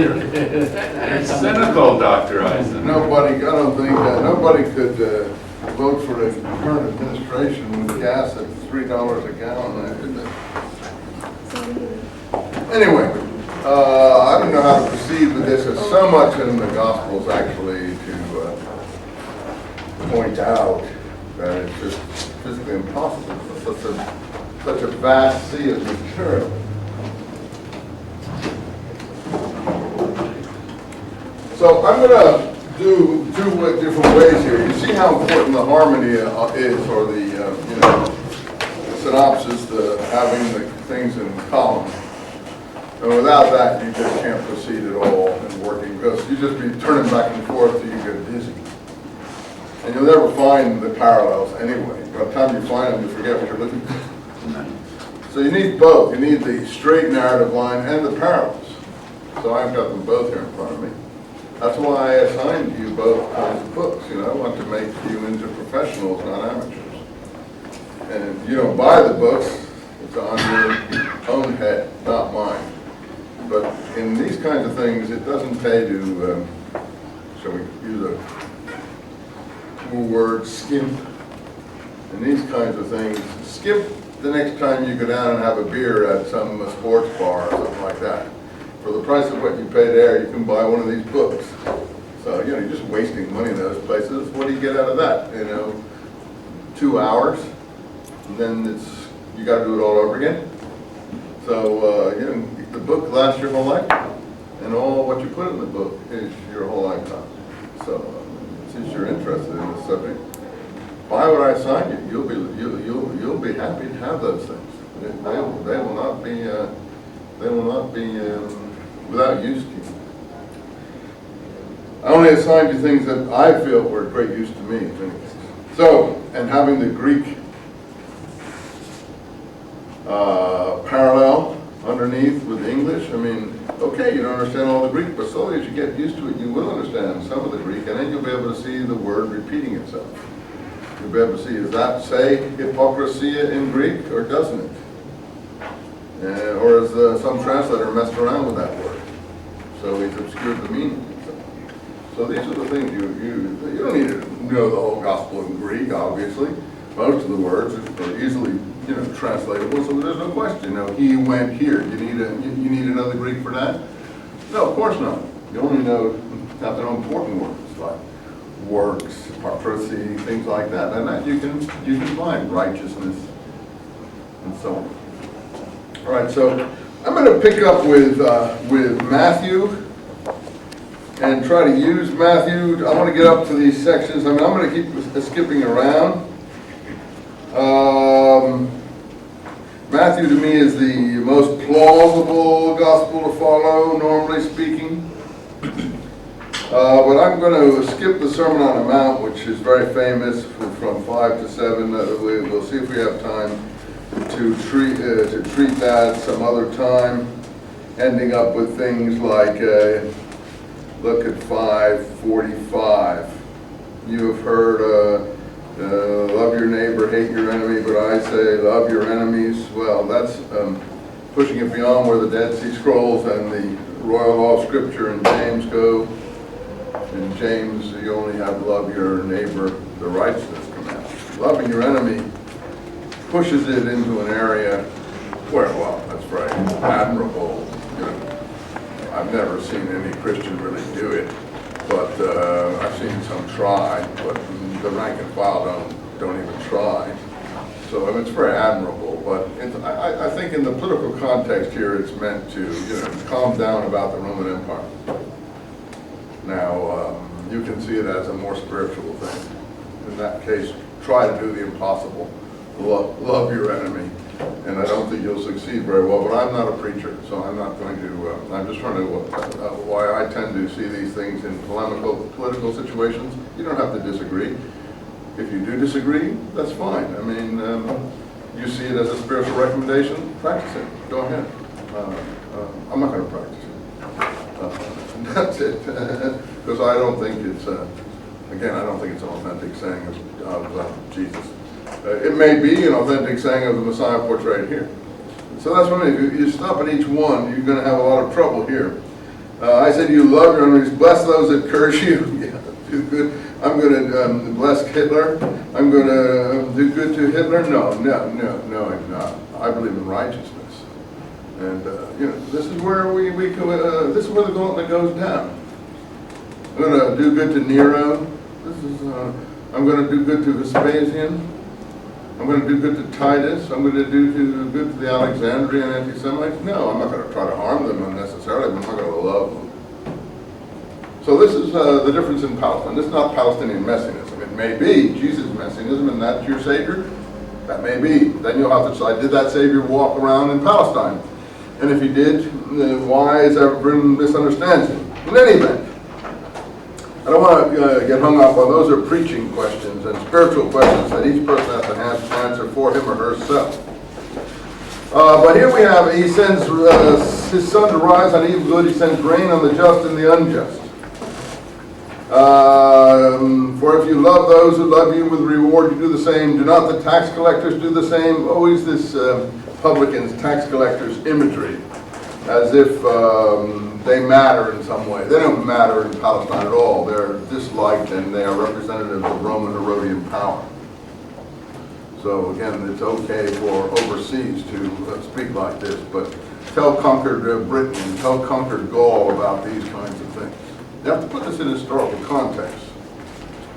It's cynical, Dr. Eisenman. Nobody, I don't think, nobody could vote for the current administration with gas at $3 a gallon, could they? Anyway, I don't know how to proceed with this. There's so much in the Gospels actually to point out that it's just physically impossible for such a vast sea of material. So I'm going to do two different ways here. You see how important the harmony is, or the synopsis, having the things in columns. And without that, you just can't proceed at all in working, because you just be turning back and forth till you get dizzy. And you'll never find the parallels anyway. By the time you find them, you forget what you're looking for. So you need both. You need the straight narrative line and the parallels. So I've got them both here in front of me. That's why I assigned you both kinds of books. I want to make you into professionals, not amateurs. And if you don't buy the books, it's on your own head, not mine. But in these kinds of things, it doesn't pay to, shall we use a cool word, skimp. In these kinds of things, skip the next time you go down and have a beer at some sports bar or something like that. For the price of what you pay there, you can buy one of these books. So, you're just wasting money in those places. What do you get out of that? 2 hours, and then you got to do it all over again. So, the book lasts your whole lifetime, and all what you put in the book is your whole lifetime. So, since you're interested in this subject, buy what I assign you. You'll be happy to have those things. They will not be without use to you. I only assigned you things that I feel were of great use to me. So, and having the Greek parallel underneath with English, okay, you don't understand all the Greek, but slowly as you get used to it, you will understand some of the Greek, and then you'll be able to see the word repeating itself. You'll be able to see, does that say hypocrisia in Greek, or doesn't it? Or has some translator messed around with that word, so he's obscured the meaning. So these are the things you don't need to know the whole gospel in Greek, obviously. Most of the words are easily translatable, so there's no question. He went here. You need another Greek for that? No, of course not. You only have to know important words like works, hypocrisy, things like that, and that you can find righteousness and so on. All right, so I'm going to pick up with Matthew and try to use Matthew. I want to get up to these sections. I'm going to keep skipping around. Matthew to me is the most plausible gospel to follow, normally speaking. But I'm going to skip the Sermon on the Mount, which is very famous, from 5 to 7. We'll see if we have time to treat that some other time, ending up with things like, look at 5:45. You have heard, love your neighbor, hate your enemy, but I say love your enemies. Well, that's pushing it beyond where the Dead Sea Scrolls and the Royal Law of Scripture in James go. In James, you only have love your neighbor, the righteousness commandment. Loving your enemy pushes it into an area where, well, that's very admirable. I've never seen any Christian really do it, but I've seen some try, but the rank and file don't even try. So it's very admirable, but I think in the political context here, it's meant to calm down about the Roman Empire. Now, you can see it as a more spiritual thing. In that case, try to do the impossible. Love your enemy. And I don't think you'll succeed very well, but I'm not a preacher, so I'm not going to, I'm just trying to, why I tend to see these things in polemical, political situations. You don't have to disagree. If you do disagree, that's fine. You see it as a spiritual recommendation, practice it. Go ahead. I'm not going to practice it. That's it. Because I don't think it's, again, I don't think it's an authentic saying of Jesus. It may be an authentic saying of the Messiah portrayed here. So that's what I mean. If you stop at each one, you're going to have a lot of trouble here. I said, you love your enemies, bless those that curse you. Yeah, do good. I'm going to bless Hitler. I'm going to do good to Hitler. No, I'm not. I believe in righteousness. And, this is where this is where the gauntlet goes down. I'm going to do good to Nero. I'm going to do good to Vespasian. I'm going to do good to Titus. I'm going to do good to the Alexandrian anti-Semites. No, I'm not going to try to harm them unnecessarily, but I'm not going to love them. So this is the difference in Palestine. This is not Palestinian messianism. It may be Jesus' messianism, and that's your Savior. That may be. Then you'll have to decide, did that Savior walk around in Palestine? And if he did, why is everyone misunderstands him? In any event, I don't want to get hung up on those are preaching questions and spiritual questions that each person has to answer for him or herself. But here we have, he sends his sun to rise on evil good, he sends rain on the just and the unjust. For if you love those who love you with reward, you do the same. Do not the tax collectors do the same? Always this publicans, tax collectors imagery, as if they matter in some way. They don't matter in Palestine at all. They're disliked and they are representatives of Roman Herodian power. So again, it's okay for overseas to speak like this, but tell conquered Britain, tell conquered Gaul about these kinds of things. You have to put this in historical context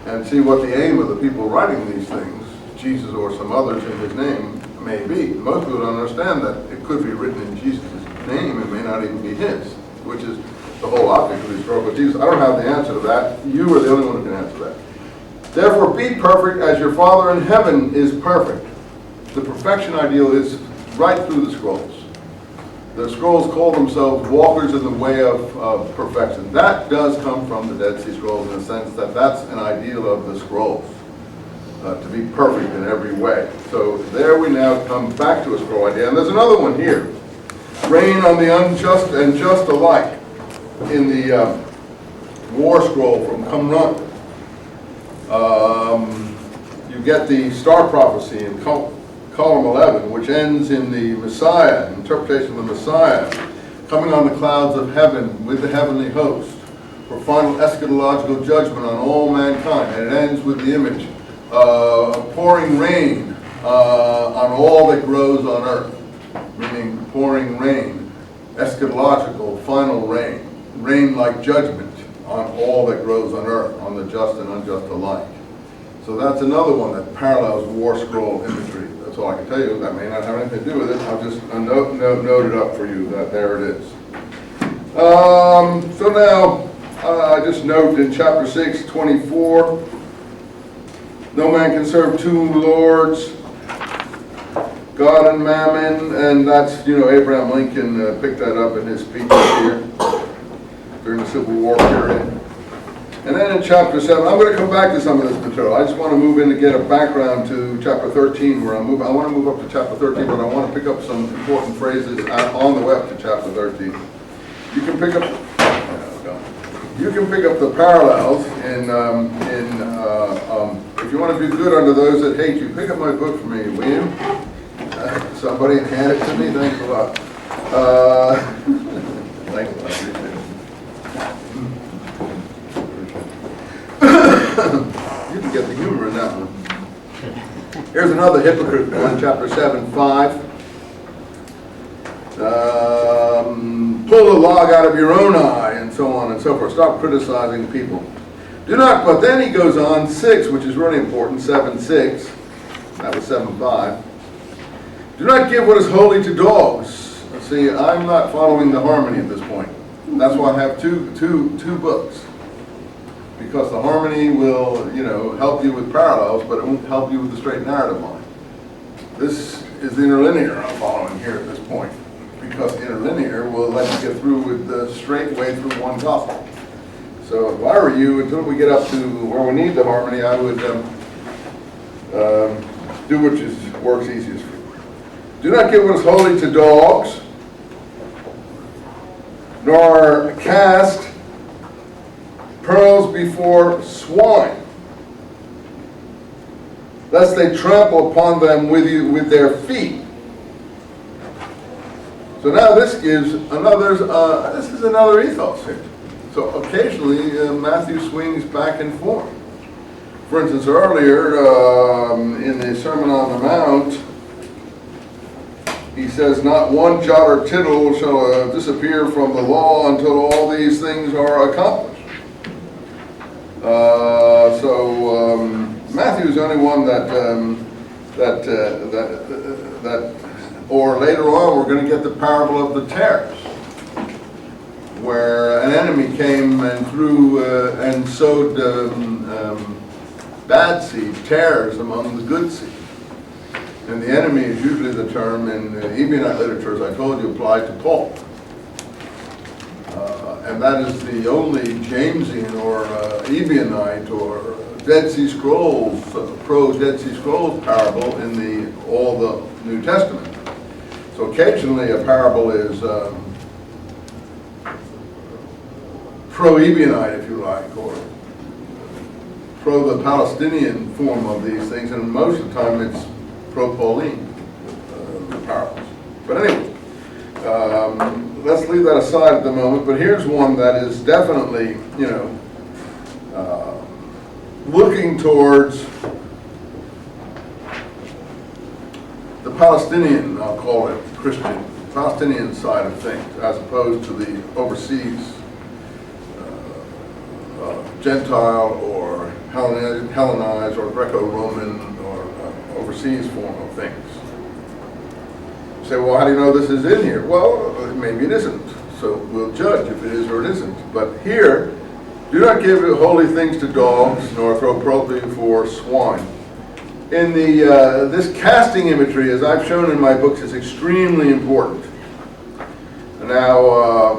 and see what the aim of the people writing these things, Jesus or some others in his name, may be. Most people don't understand that it could be written in Jesus' name, it may not even be his, which is the whole object of the historical Jesus. I don't have the answer to that. You are the only one who can answer that. Therefore, be perfect as your Father in heaven is perfect. The perfection ideal is right through the scrolls. The scrolls call themselves walkers in the way of perfection. That does come from the Dead Sea Scrolls in the sense that that's an ideal of the scrolls, to be perfect in every way. So there we now come back to a scroll idea. And there's another one here. Rain on the unjust and just alike in the war scroll from Qumran. You get the star prophecy in column 11, which ends in the Messiah, interpretation of the Messiah, coming on the clouds of heaven with the heavenly host for final eschatological judgment on all mankind. And it ends with the image pouring rain on all that grows on earth, meaning pouring rain, eschatological, final rain, rain like judgment on all that grows on earth, on the just and unjust alike. So that's another one that parallels war scroll imagery. That's all I can tell you. That may not have anything to do with it. I'll just note it up for you that there it is. So now, I just note in chapter 6, 24, no man can serve two lords, God and Mammon, and that's, Abraham Lincoln picked that up in his speech here during the Civil War period. And then in chapter 7, I'm going to come back to some of this material. I just want to move in to get a background to chapter 13 where I want to move up to chapter 13, but I want to pick up some important phrases on the way up to chapter 13. You can pick up the parallels if you want to do good unto those that hate you. Pick up my book for me, William. Somebody hand it to me. Thanks a lot. Thanks a lot. Appreciate it. You can get the humor in that one. Here's another hypocrite one, chapter 7, 5. Pull the log out of your own eye, and so on and so forth. Stop criticizing people. Do not, but then he goes on, 6, which is really important, 7, 6. That was 7, 5. Do not give what is holy to dogs. See, I'm not following the harmony at this point. That's why I have two books. Because the harmony will, help you with parallels, but it won't help you with the straight narrative line. This is the interlinear I'm following here at this point. Because the interlinear will let you get through with the straight way through one gospel. So if I were you, until we get up to where we need the harmony, I would do what works easiest for you. Do not give what is holy to dogs, nor cast pearls before swine, lest they trample upon them with their feet. So now this gives another, this is another ethos here. So occasionally Matthew swings back and forth. For instance, earlier in the Sermon on the Mount, he says, not one jot or tittle shall disappear from the law until all these things are accomplished. Matthew is the only one or later on we're going to get the parable of the tares, where an enemy came and threw and sowed bad seed, tares, among the good seed. And the enemy is usually the term in Ebionite literature, as I told you, applied to Paul. And that is the only Jamesian or Ebionite or Dead Sea Scrolls, pro-Dead Sea Scrolls parable in all the New Testament. So occasionally a parable is pro-Ebionite, if you like, or pro the Palestinian form of these things, and most of the time it's pro-Pauline parables. But anyway, let's leave that aside at the moment. But here's one that is definitely, looking towards the Palestinian, I'll call it Christian, Palestinian side of things, as opposed to the overseas Gentile or Hellenized or Greco-Roman or overseas form of things. You say, well, how do you know this is in here? Well, maybe it isn't. So we'll judge if it is or it isn't. But here, do not give holy things to dogs, nor throw pearls before swine. In this casting imagery, as I've shown in my books, is extremely important. Now,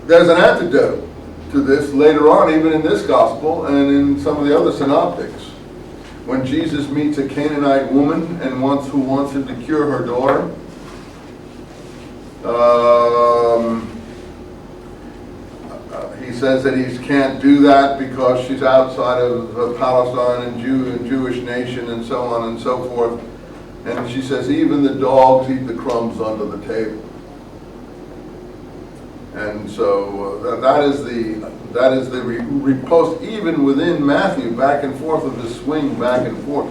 there's an antidote to this later on, even in this gospel and in some of the other synoptics. When Jesus meets a Canaanite woman and who wants him to cure her daughter, he says that he can't do that because she's outside of Palestine and Jewish nation and so on and so forth. And she says, even the dogs eat the crumbs under the table. And so that is the repost, even within Matthew, back and forth of the swing back and forth.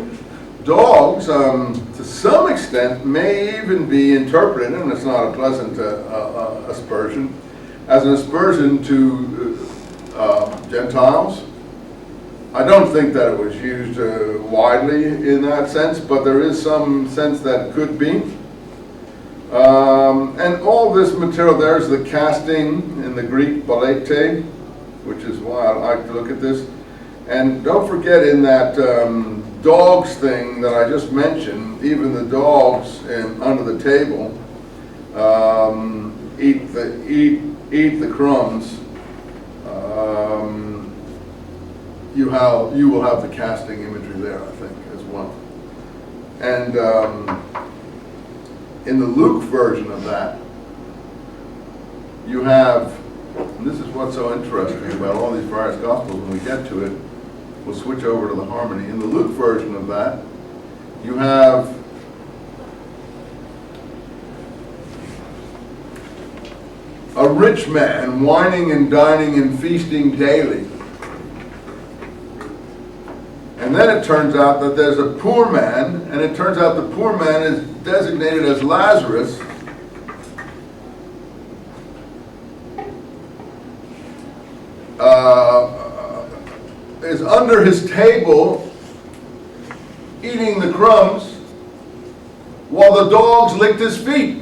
Dogs, to some extent, may even be interpreted, and it's not a pleasant aspersion, as an aspersion to Gentiles. I don't think that it was used widely in that sense, but there is some sense that could be. And all this material, there's the casting in the Greek, balete, which is why I like to look at this. And don't forget, in that dogs thing that I just mentioned, even the dogs under the table eat the crumbs. You will have the casting imagery there, I think, as well. And in the Luke version of that, you have, and this is what's so interesting about all these various Gospels, when we get to it, we'll switch over to the harmony. In the Luke version of that, you have a rich man whining and dining and feasting daily. And then it turns out that there's a poor man, and it turns out the poor man is designated as Lazarus. Is under his table eating the crumbs while the dogs licked his feet.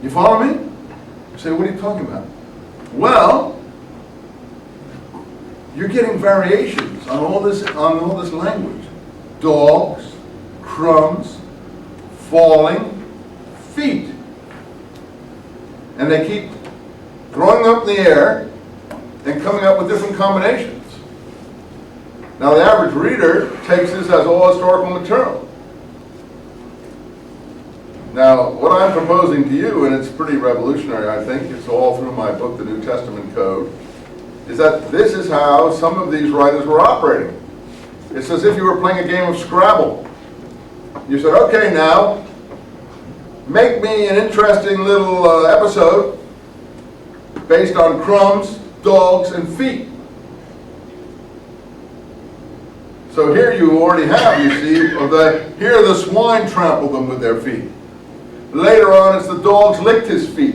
You follow me? You say, what are you talking about? Well, you're getting variations on all this language. Dogs, crumbs, falling, feet. And they keep throwing up in the air and coming up with different combinations. Now the average reader takes this as all historical material. Now what I'm proposing to you, and it's pretty revolutionary, I think, it's all through my book, The New Testament Code, is that this is how some of these writers were operating. It's as if you were playing a game of Scrabble. You said, okay, now, make me an interesting little episode based on crumbs, dogs, and feet. So here you already have, you see, here the swine trampled them with their feet. Later on, it's the dogs licked his feet.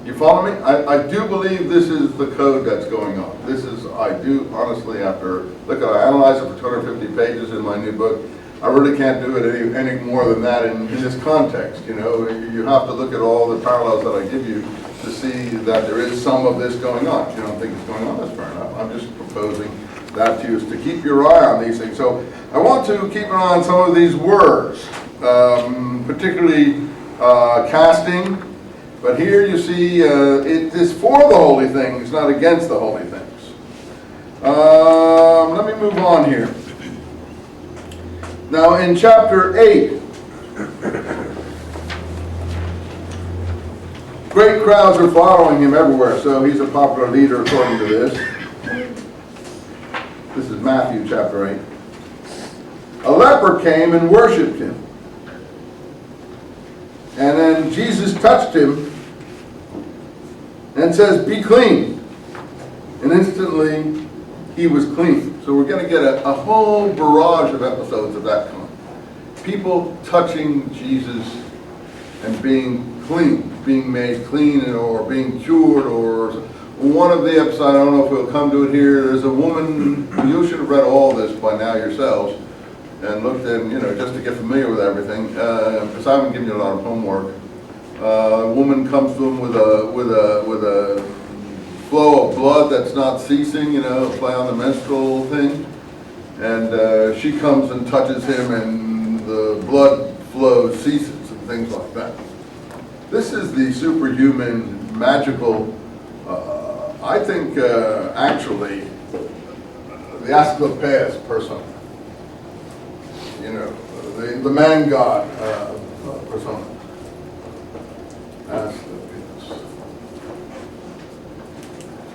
You follow me? I do believe this is the code that's going on. This is, I do, honestly, after, look, I analyzed it for 250 pages in my new book. I really can't do it any more than that in this context. You know, you have to look at all the parallels that I give you to see that there is some of this going on. If you don't think it's going on, that's fair enough. I'm just proposing that to you, is to keep your eye on these things. So I want to keep an eye on some of these words, particularly casting. But here you see it is for the holy things, not against the holy things. Let me move on here. Now in chapter 8, great crowds are following him everywhere, so he's a popular leader according to this. This is Matthew chapter 8. A leper came and worshipped him. And then Jesus touched him and says, be clean. And instantly he was clean. So we're going to get a whole barrage of episodes of that kind. People touching Jesus and being clean, being made clean or being cured, or one of the episodes, I don't know if we'll come to it here, there's a woman, you should have read all this by now yourselves, and looked in, you know, just to get familiar with everything, because I haven't given you a lot of homework. A woman comes to him with a flow of blood that's not ceasing, you know, play on the menstrual thing, and she comes and touches him, and the blood flow ceases and things like that. This is the superhuman, magical, I think actually the Asclepius persona. You know, the man god persona. Asclepius.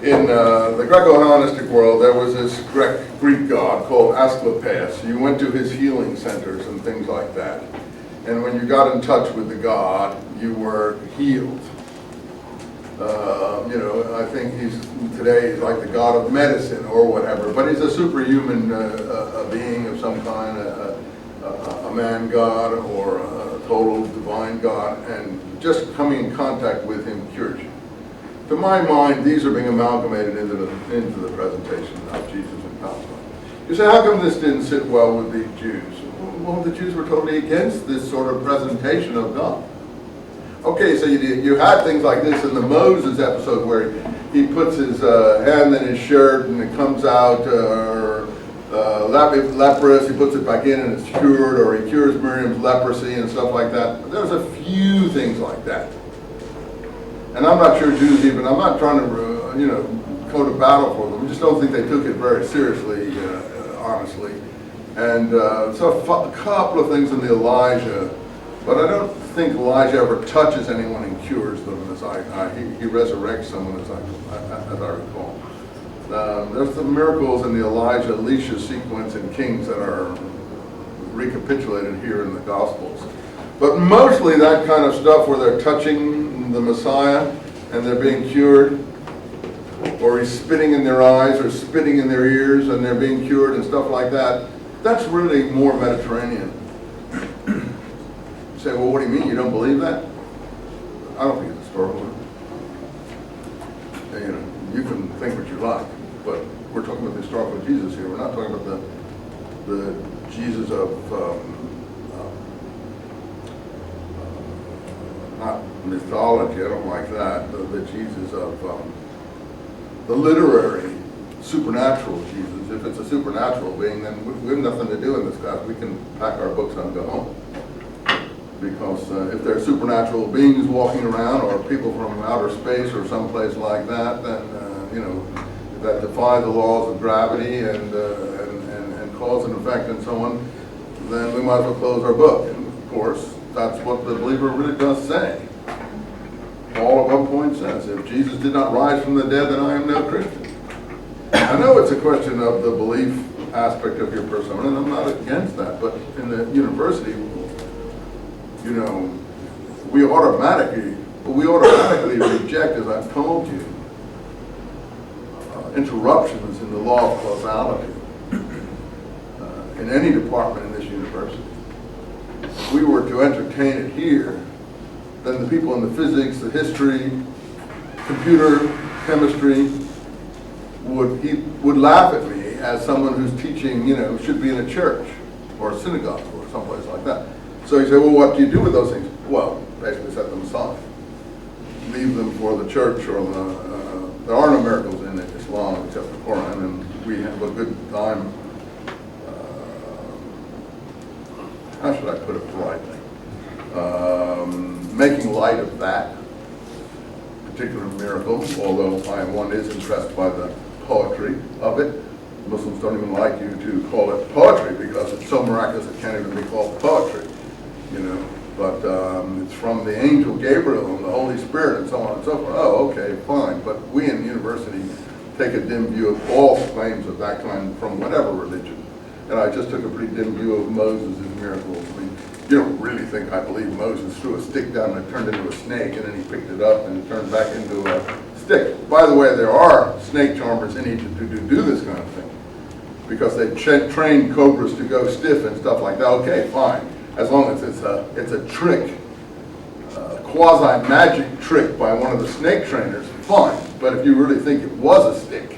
In the Greco-Hellenistic world, there was this Greek god called Asclepius. You went to his healing centers and things like that. And when you got in touch with the god, you were healed. You know, I think today he's like the god of medicine or whatever, but he's a superhuman being of some kind, a man god or a total divine god, and just coming in contact with him cures you. To my mind, these are being amalgamated into the presentation of Jesus in Palestine. You say, how come this didn't sit well with the Jews? Well, the Jews were totally against this sort of presentation of God. Okay, so you had things like this in the Moses episode where he puts his hand in his shirt and it comes out, or leprous, he puts it back in and it's cured, or he cures Miriam's leprosy and stuff like that. There's a few things like that. And I'm not sure Jews even, I'm not trying to, you know, go to battle for them. I just don't think they took it very seriously, honestly. And so a couple of things in the Elijah, but I don't think Elijah ever touches anyone and cures them, as he resurrects someone, as I recall. There's some miracles in the Elijah-Elisha sequence in Kings that are recapitulated here in the Gospels. But mostly that kind of stuff where they're touching the Messiah and they're being cured, or he's spitting in their eyes or spitting in their ears and they're being cured and stuff like that, that's really more Mediterranean. You say, well, what do you mean? You don't believe that? I don't think it's historical. You know, you can think what you like, but we're talking about the historical Jesus here. We're not talking about the Jesus of not mythology. I don't like that. The Jesus of the literary, supernatural Jesus. If it's a supernatural being, then we have nothing to do in this class. We can pack our books and go home. Because if there are supernatural beings walking around, or people from outer space or someplace like that, then you know, that defy the laws of gravity and cause and effect and so on, then we might as well close our book. And of course, that's what the believer really does say. Paul at one point says, if Jesus did not rise from the dead, then I am no Christian. I know it's a question of the belief aspect of your persona, and I'm not against that, but in the university, you know, we automatically reject, as I've told you, interruptions in the law of causality in any department in this university. If we were to entertain it here, then the people in the physics, the history, computer, chemistry would laugh at me as someone who's teaching, you know, should be in a church or a synagogue or someplace like that. So you say, well, what do you do with those things? Well, basically set them aside. Leave them for the church or there are no miracles in Islam except the Quran, and we have a good time, how should I put it politely, making light of that particular miracle, although one is impressed by the poetry of it. Muslims don't even like you to call it poetry because it's so miraculous it can't even be called poetry, you know. But it's from the angel Gabriel and the Holy Spirit and so on and so forth. Oh, okay, fine. But we in the university take a dim view of all claims of that kind from whatever religion. And I just took a pretty dim view of Moses' miracles. I mean, you don't really think I believe Moses threw a stick down and it turned into a snake and then he picked it up and it turned back into a stick. By the way, there are snake charmers in Egypt who do this kind of thing because they train cobras to go stiff and stuff like that. Okay, fine. As long as it's a trick, quasi-magic trick by one of the snake trainers, fine. But if you really think it was a stick,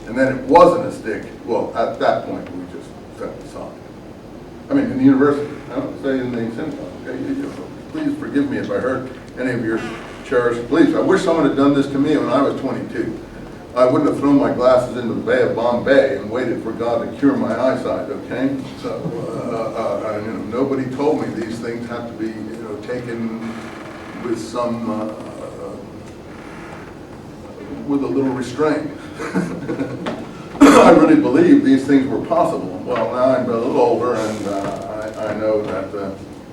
and then it wasn't a stick, well, at that point, we just set it aside. I mean, in the university, I don't say in the synagogue, okay? Please forgive me if I hurt any of your cherished beliefs. I wish someone had done this to me when I was 22. I wouldn't have thrown my glasses into the Bay of Bombay and waited for God to cure my eyesight, okay? So, you know, nobody told me these things have to be, you know, taken with some, with a little restraint. I really believe these things were possible. Well, now I'm a little older and I know that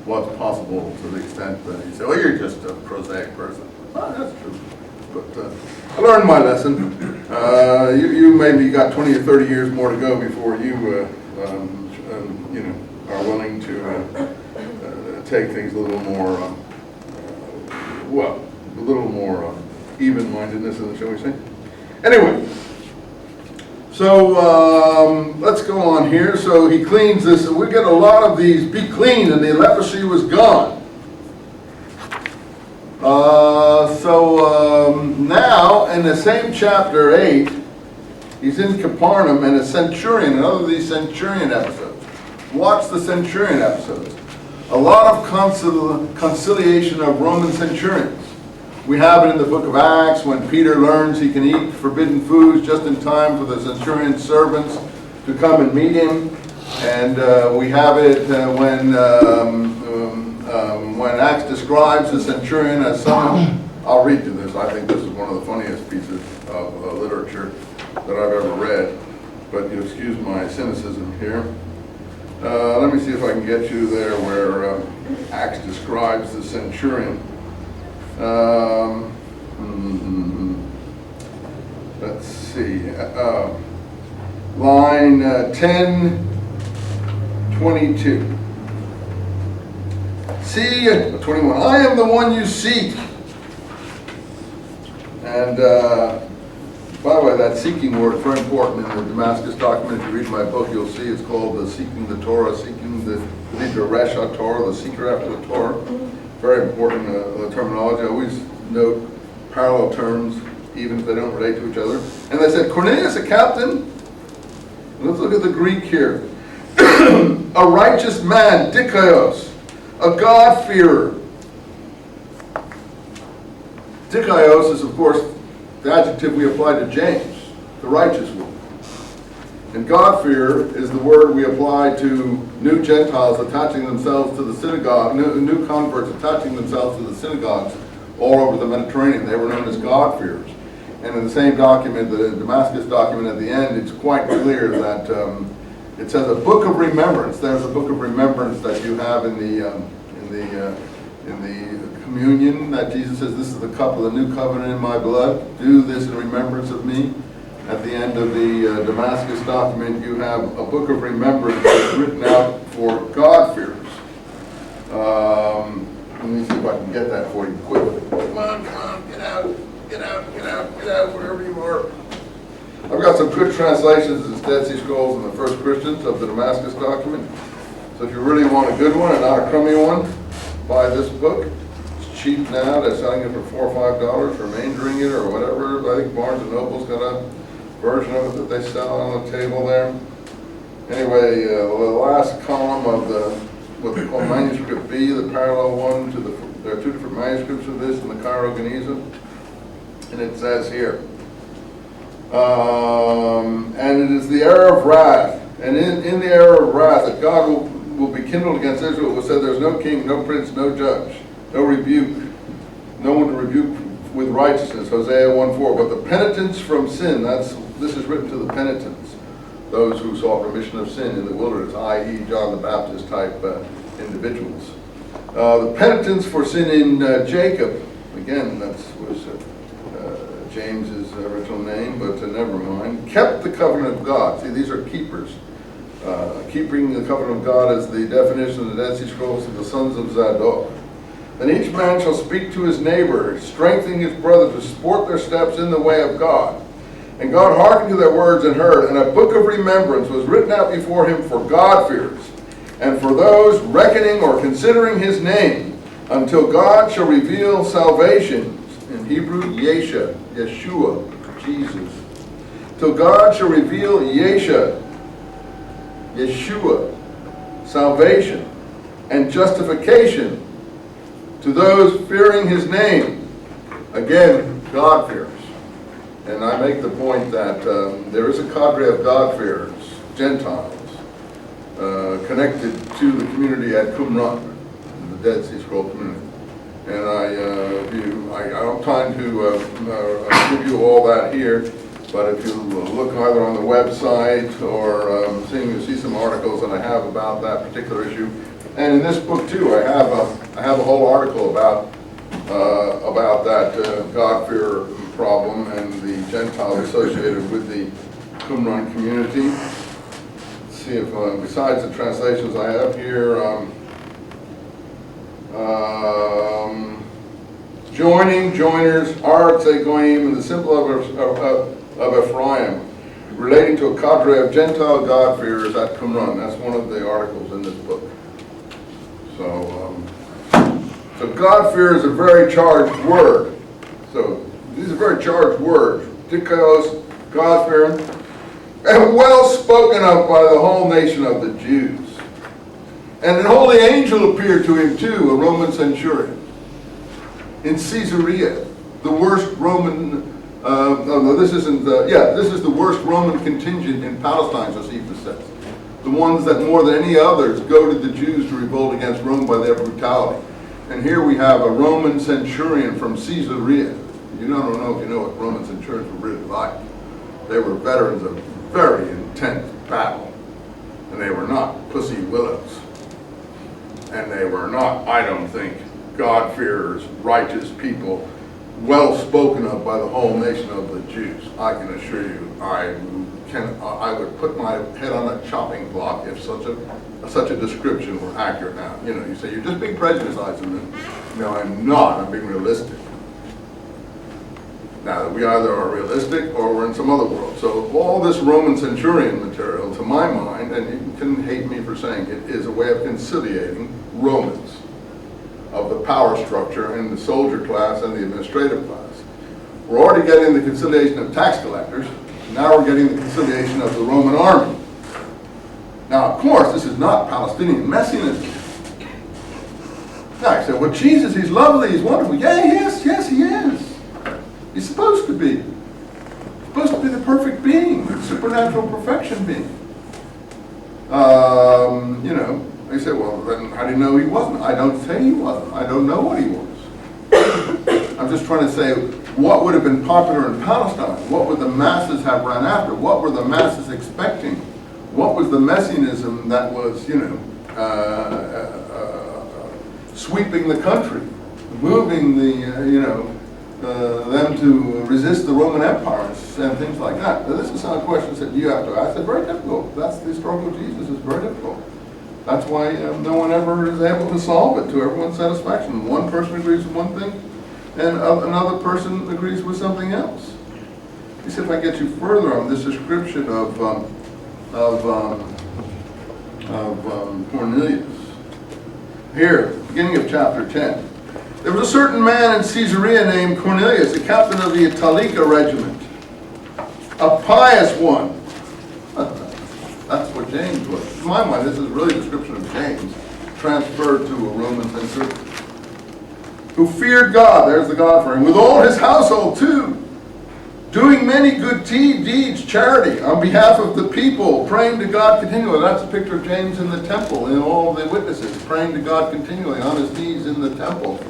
what's possible to the extent that you say, well, you're just a prosaic person. Well, that's true. But I learned my lesson. You maybe got 20 or 30 years more to go before you, you know, are willing to take things a little more, well, a little more even-mindedness, shall we say? Anyway, so let's go on here. So he cleans this. We get a lot of these. Be clean, and the leprosy was gone. Now, in the same chapter 8, he's in Capernaum and a centurion, another of these centurion episodes. Watch the centurion episodes. A lot of conciliation of Roman centurions. We have it in the book of Acts when Peter learns he can eat forbidden foods just in time for the centurion's servants to come and meet him. And we have it when Acts describes the centurion as someone, I'll read you this. I think this is one of the funniest pieces of literature that I've ever read. But you excuse my cynicism here. Let me see if I can get you there where Acts describes the centurion. Let's see. Line 10:22. See, 21. I am the one you seek. And by the way, that seeking word is very important in the Damascus document. If you read my book, you'll see it's called the seeking the Torah, seeking the Resh Torah, the seeker after the Torah. Very important terminology. I always note parallel terms, even if they don't relate to each other. And they said, Cornelius, a captain. Let's look at the Greek here. A righteous man, dikaios, a God-fearer. Dikaios is, of course, the adjective we apply to James, the righteous one. And God-fearer is the word we apply to new Gentiles attaching themselves to the synagogue, new converts attaching themselves to the synagogues all over the Mediterranean. They were known as God-fearers. And in the same document, the Damascus document at the end, it's quite clear that it says a book of remembrance. There's a book of remembrance that you have in the communion that Jesus says, this is the cup of the new covenant in my blood. Do this in remembrance of me. At the end of the Damascus document, you have a book of remembrance that's written out for God-fearers. Let me see if I can get that for you quickly. Come on, get out, wherever you are. I've got some good translations of the Dead Sea Scrolls and the First Christians of the Damascus document. So if you really want a good one and not a crummy one, buy this book. It's cheap now. They're selling it for $4 or $5 for majoring it or whatever. I think Barnes & Noble's got a version of it that they sell on the table there. Anyway, the last column of the what they call manuscript B, the parallel one to there are two different manuscripts of this in the Cairo Geniza, and it says here, and it is the era of wrath, and in the era of wrath that God will be kindled against Israel. It was said there's no king, no prince, no judge, no rebuke, no one to rebuke with righteousness, Hosea 1:4. But the penitents from sin, this is written to the penitents, those who sought remission of sin in the wilderness, i.e. John the Baptist type individuals. The penitents for sin in Jacob, again, that was James's original name, but never mind, kept the covenant of God. See, these are keepers. Keeping the covenant of God is the definition of the Dead Sea Scrolls of the sons of Zadok. Then each man shall speak to his neighbor, strengthening his brother to support their steps in the way of God. And God hearkened to their words and heard, and a book of remembrance was written out before him for God-fearers, and for those reckoning or considering his name, until God shall reveal salvation, in Hebrew, Yeshua, Jesus. Till God shall reveal Yeshua, salvation, and justification to those fearing his name. Again, God-fearers. And I make the point that there is a cadre of God-fearers, Gentiles, connected to the community at Qumran, the Dead Sea Scroll community. And I don't have time to give you all that here, but if you look either on the website or you see some articles that I have about that particular issue. And in this book too, I have a whole article about that God-fear problem and the Gentiles associated with the Qumran community. Let's see if, besides the translations I have here, joining, joiners, arts, Goyim, and the symbol of Ephraim, relating to a cadre of Gentile God-fearers at Qumran. That's one of the articles in this book. So God-fear is a very charged word. So these are very charged words. Dikaios, God-fearing, and well spoken of by the whole nation of the Jews. And an holy angel appeared to him too, a Roman centurion, in Caesarea, the worst Roman, this is the worst Roman contingent in Palestine, Josephus says. The ones that more than any others goaded the Jews to revolt against Rome by their brutality. And here we have a Roman centurion from Caesarea. You don't know if you know what Roman centurions were really like. They were veterans of very intense battle. And they were not pussy willows. And they were not, I don't think, God-fearers, righteous people, well spoken of by the whole nation of the Jews. I can assure you, I would put my head on a chopping block if such a description were accurate now. You know, you say, you're just being prejudiced, Eisenman. No, I'm not. I'm being realistic. Now, we either are realistic or we're in some other world. So all this Roman centurion material, to my mind, and you can hate me for saying it, is a way of conciliating Romans of the power structure and the soldier class and the administrative class. We're already getting the conciliation of tax collectors. Now we're getting the conciliation of the Roman army. Now, of course, this is not Palestinian messianism. Now, you say, well, Jesus, he's lovely, he's wonderful. Yeah, yes, he is. He's supposed to be. He's supposed to be the perfect being, the supernatural perfection being. You know, they say, well, then how do you know he wasn't? I don't say he wasn't. I don't know what he was. I'm just trying to say, what would have been popular in Palestine? What would the masses have run after? What were the masses expecting? What was the messianism that was, sweeping the country, moving the, them to resist the Roman Empire and things like that. Now, this is some questions that you have to ask. It's very difficult. That's the historical Jesus. It's very difficult. That's why no one ever is able to solve it to everyone's satisfaction. One person agrees with one thing, and another person agrees with something else. You see, if I get you further on this description of Cornelius, here, beginning of chapter 10. There was a certain man in Caesarea named Cornelius, the captain of the Italica regiment, a pious one. That's what James was. In my mind, this is really a description of James, transferred to a Roman centurion, who feared God, there's the God for him, with all his household too, doing many good deeds, charity, on behalf of the people, praying to God continually. That's a picture of James in the temple, and all the witnesses, praying to God continually on his knees in the temple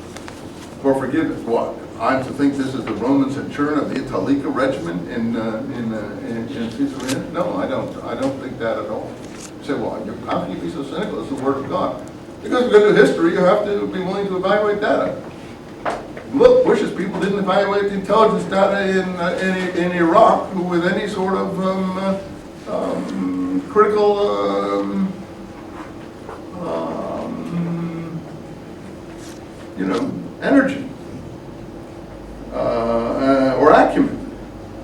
for forgiveness. What? I'm to think this is the Roman centurion of the Italica regiment in Caesarea? No, I don't think that at all. You say, well, how can you be so cynical? It's the Word of God. Because if you go to history, you have to be willing to evaluate data. Look, Bush's people didn't evaluate the intelligence data in Iraq with any sort of critical, energy or acumen.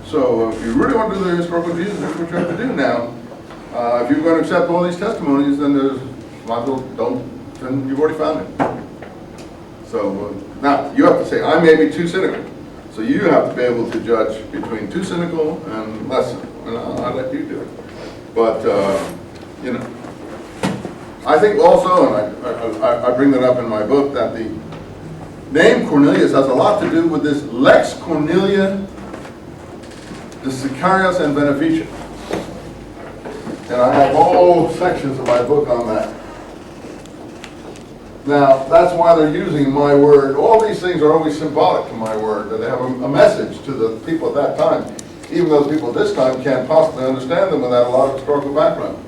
So if you really want to do the historical Jesus, that's what you have to do now. If you're going to accept all these testimonies, then there's, might as well don't, then you've already found it. So now you have to say, I may be too cynical. So you have to be able to judge between too cynical and less cynical, and I'll let you do it. But I think also, and I bring that up in my book, that the name Cornelius has a lot to do with this Lex Cornelia de Sicarius and Beneficia. And I have whole sections of my book on that. Now, that's why they're using my word. All these things are always symbolic to my word, that they have a message to the people at that time, even though the people at this time can't possibly understand them without a lot of historical background.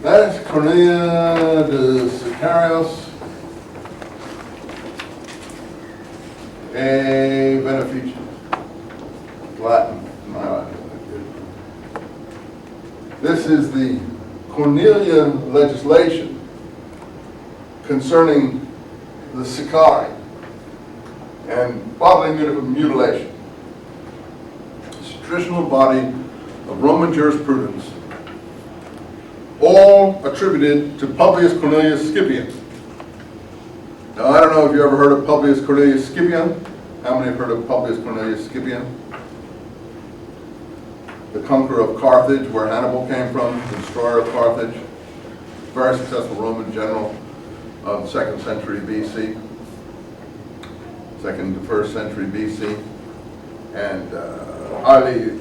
That is Cornelia de Sicarius a Beneficia. Latin, my Latin. This is the Cornelian legislation concerning the Sicari and bodily mutilation. It's a traditional body of Roman jurisprudence, all attributed to Publius Cornelius Scipion. Now, I don't know if you ever heard of Publius Cornelius Scipion. How many have heard of Publius Cornelius Scipion? The conqueror of Carthage, where Hannibal came from, the destroyer of Carthage, very successful Roman general of the 2nd century BC, 2nd to 1st century BC, and highly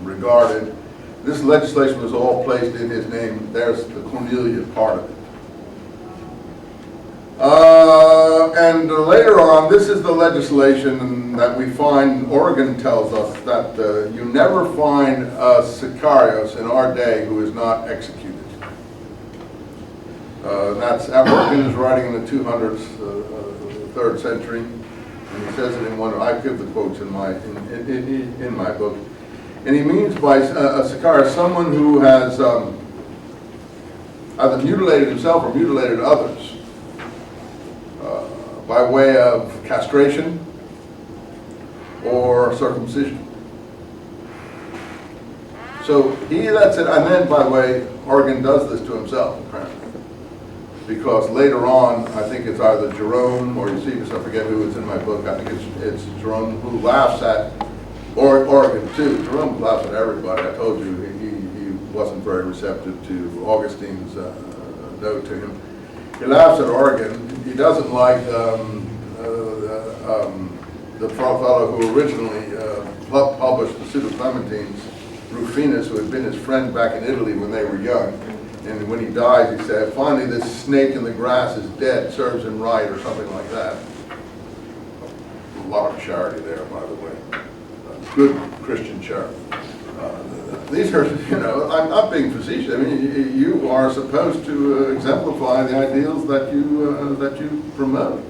regarded. This legislation was all placed in his name. There's the Cornelia part of it. And later on, this is the legislation that we find, Oregon tells us that you never find a Sicarius in our day who is not executed. Oregon is writing in the 200s, 3rd century, and he says it in one. I give the quotes in my book, and he means by a Sicarius someone who has either mutilated himself or mutilated others by way of castration or circumcision. So he lets it, and then by the way, Oregon does this to himself apparently. Because later on, I think it's either Jerome or Eusebius, I forget who is in my book, I think it's Jerome who laughs at Oregon too. Jerome laughs at everybody. I told you he wasn't very receptive to Augustine's note to him. He laughs at Oregon. He doesn't like the fellow who originally published the Pseudo-Clementines, Rufinus, who had been his friend back in Italy when they were young. And when he dies, he said, finally this snake in the grass is dead, serves him right, or something like that. A lot of charity there, by the way. Good Christian charity. These are, I'm not being facetious. I mean, you are supposed to exemplify the ideals that you promote.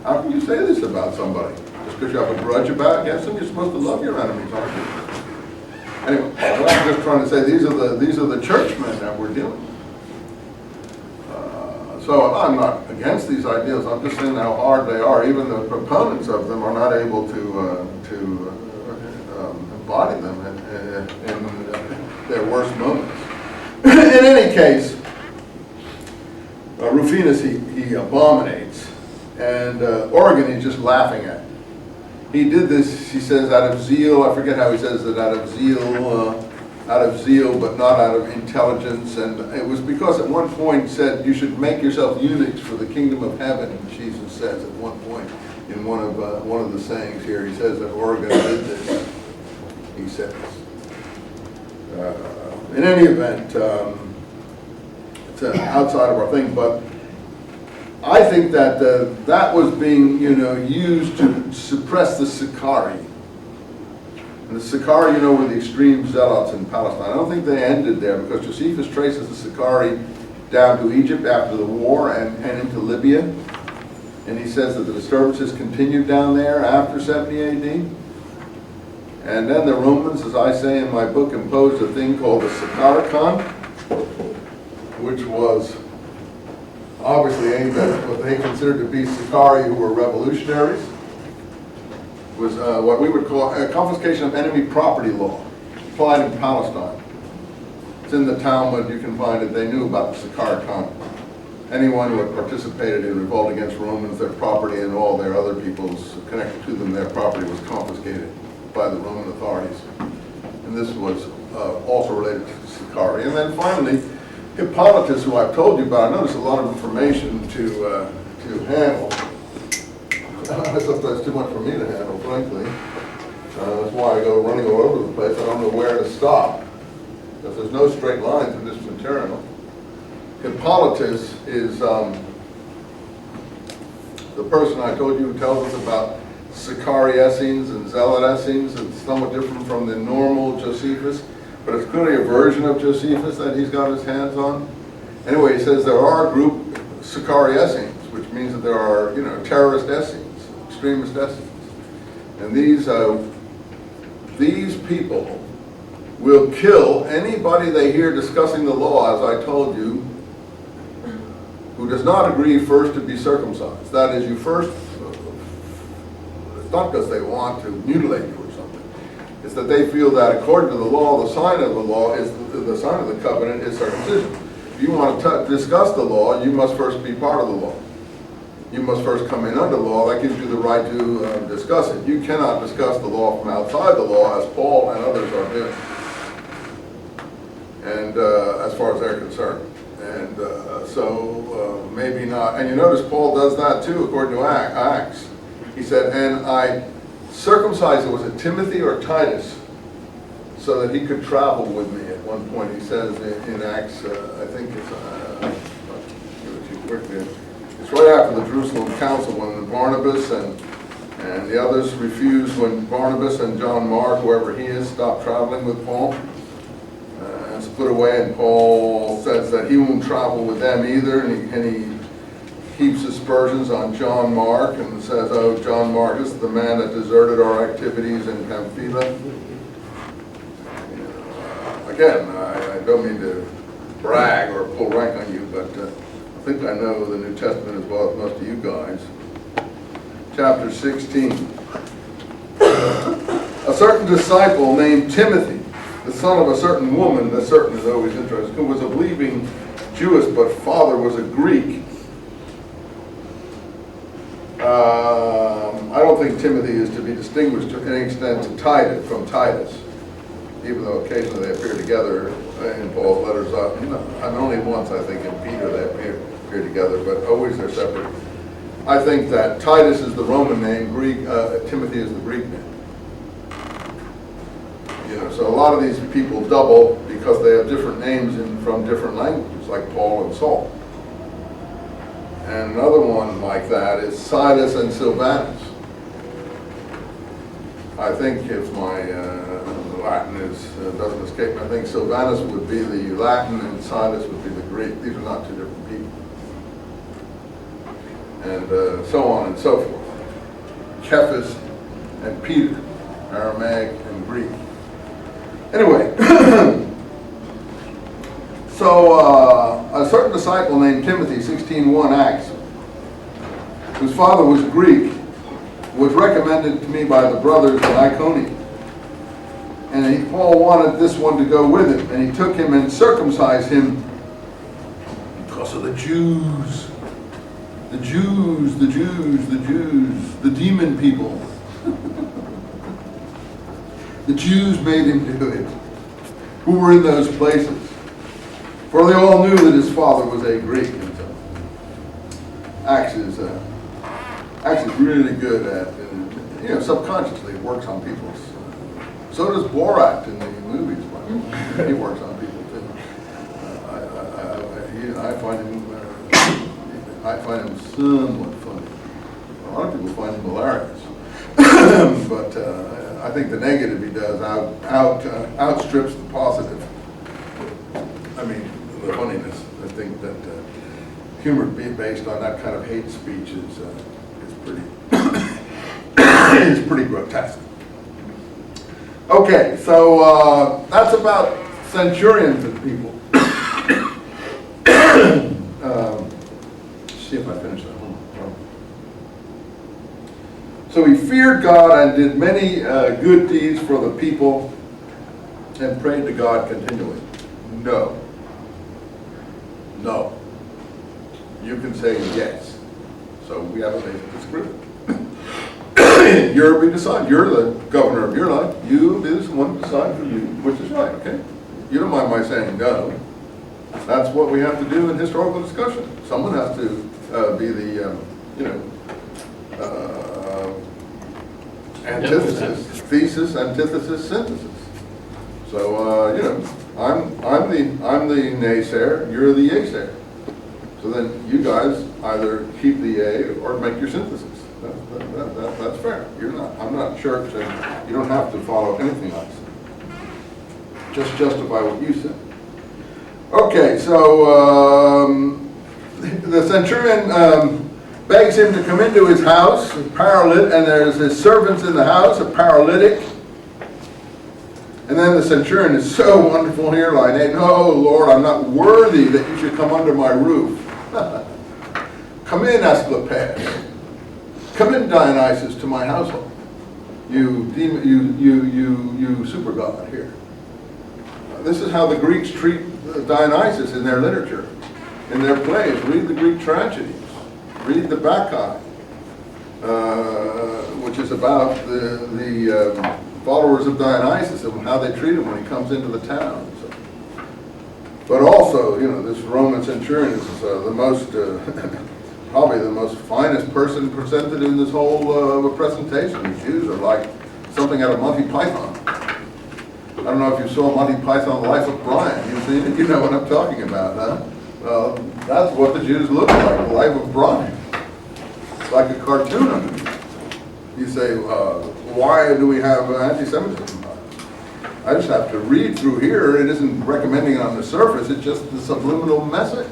How can you say this about somebody? Just because you have a grudge against them, you're supposed to love your enemies, aren't you? Anyway, what I'm just trying to say, these are the churchmen that we're dealing with. So I'm not against these ideas. I'm just saying how hard they are. Even the proponents of them are not able to embody them in their worst moments. In any case, Rufinus he abominates, and Origen he's just laughing at. He did this, he says, out of zeal. I forget how he says it. Out of zeal, but not out of intelligence. And it was because at one point said you should make yourself eunuchs for the kingdom of heaven. Jesus says at one point in one of the sayings here, he says that Origen did this. He says. In any event, it's outside of our thing, but I think that that was being, used to suppress the Sicarii. And the Sicarii, were the extreme zealots in Palestine. I don't think they ended there because Josephus traces the Sicarii down to Egypt after the war and into Libya. And he says that the disturbances continued down there after 70 AD. And then the Romans, as I say in my book, imposed a thing called the Sicaricon, which was obviously aimed at what they considered to be Sicarii who were revolutionaries. It was what we would call a confiscation of enemy property law, applied in Palestine. It's in the Talmud, you can find it. They knew about the Sicaricon. Anyone who had participated in revolt against Romans, their property and all their other peoples connected to them, their property was confiscated by the Roman authorities. And this was also related to Sicarii. And then finally, Hippolytus, who I've told you about. I know there's a lot of information to handle. Sometimes too much for me to handle, frankly. That's why I go running all over the place. I don't know where to stop, because there's no straight lines in this material. Hippolytus is the person I told you who tells us about Sicarii Essenes and Zealot Essenes. It's somewhat different from the normal Josephus, but it's clearly a version of Josephus that he's got his hands on. Anyway, he says there are a group, Sicarii Essenes, which means that there are, terrorist Essenes, extremist Essenes. And these people will kill anybody they hear discussing the law, as I told you, who does not agree first to be circumcised. That is, you first, it's not because they want to mutilate you or something. It's that they feel that according to the law, the sign of the law is, the sign of the covenant is circumcision. If you want to discuss the law, you must first be part of the law. You must first come in under the law. That gives you the right to discuss it. You cannot discuss the law from outside the law, as Paul and others are doing. And as far as they're concerned. And so maybe not. And you notice Paul does that too, according to Acts. He said, and I circumcised, was it Timothy or Titus, so that he could travel with me at one point. He says in Acts, I think it's, I'll give it to you quickly. It's right after the Jerusalem Council when Barnabas and the others refused, when Barnabas and John Mark, whoever he is, stopped traveling with Paul. It's put away, and Paul says that he won't travel with them either, and he heaps aspersions on John Mark and says, oh, John Mark is the man that deserted our activities in Pamphylia. Again, I don't mean to brag or pull rank on you, but I think I know the New Testament as well as most of you guys. Chapter 16. A certain disciple named Timothy, the son of a certain woman, that certain is always interesting, who was a believing Jewess, but father was a Greek. I don't think Timothy is to be distinguished to any extent to Titus, from Titus, even though occasionally they appear together in Paul's letters. And only once, I think, in Peter they appear together, but always they're separate. I think that Titus is the Roman name, Timothy is the Greek name. So a lot of these people double because they have different names from different languages, like Paul and Saul. And another one like that is Silas and Silvanus. I think if my Latin doesn't escape me, I think Silvanus would be the Latin and Silas would be the Greek. These are not two different people. And so on and so forth. Cephas and Peter, Aramaic and Greek. Anyway, so a certain disciple named Timothy, 16:1 Acts, whose father was Greek, was recommended to me by the brothers in Iconium. And Paul wanted this one to go with him, and he took him and circumcised him because of the Jews. The Jews, the Jews, the Jews, the demon people. The Jews made him do it, who were in those places. For they all knew that his father was a Greek. And so Acts is really good at, subconsciously it works on people's. So does Borat in the movies. He works on people too. I find him somewhat funny. A lot of people find him hilarious. But I think the negative he does outstrips the positive. I mean, the funniness. I think that humor being based on that kind of hate speech is pretty grotesque. Okay, so that's about centurions and people. See if I finish that one. So he feared God and did many good deeds for the people and prayed to God continually. No. No. You can say yes. So we have a basic disagreement. We decide. You're the governor of your life. You be the one to decide for you which is right, okay? You don't mind my saying no. That's what we have to do in historical discussion. Someone has to be the, antithesis, thesis, antithesis, synthesis. So, I'm the naysayer, you're the yaysayer. So then you guys either keep the yay or make your synthesis. That's fair. I'm not church, and you don't have to follow anything I say. Just justify what you said. Okay, so the centurion begs him to come into his house, and there's his servants in the house, a paralytic. And then the centurion is so wonderful here, line 8, "No, Lord, I'm not worthy that you should come under my roof." Come in, Asclepius. Come in, Dionysus, to my household. You super god here. This is how the Greeks treat Dionysus in their literature, in their plays. Read the Greek tragedies. Read the Bacchae, which is about the followers of Dionysus and how they treat him when he comes into the town. So. But also, this Roman centurion is the most, probably the most finest person presented in this whole presentation. The Jews are like something out of Monty Python. I don't know if you saw Monty Python, The Life of Brian. You've seen it? You know what I'm talking about, huh? Well, that's what the Jews look like, The Life of Brian. It's like a cartoon of it. You say, why do we have anti-Semitism? I just have to read through here. It isn't recommending it on the surface. It's just the subliminal message.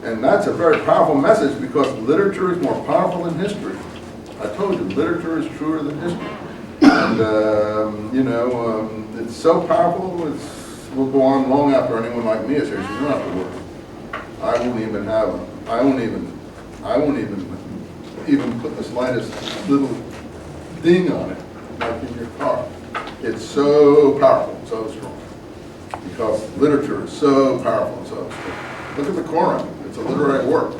And that's a very powerful message because literature is more powerful than history. I told you, literature is truer than history. And, it's so powerful, will go on long after anyone like me is here. So you don't have to worry. I won't even put the slightest little ding on it, like in your car. It's so powerful, so strong. Because literature is so powerful and so strong. Look at the Koran. It's a literary work.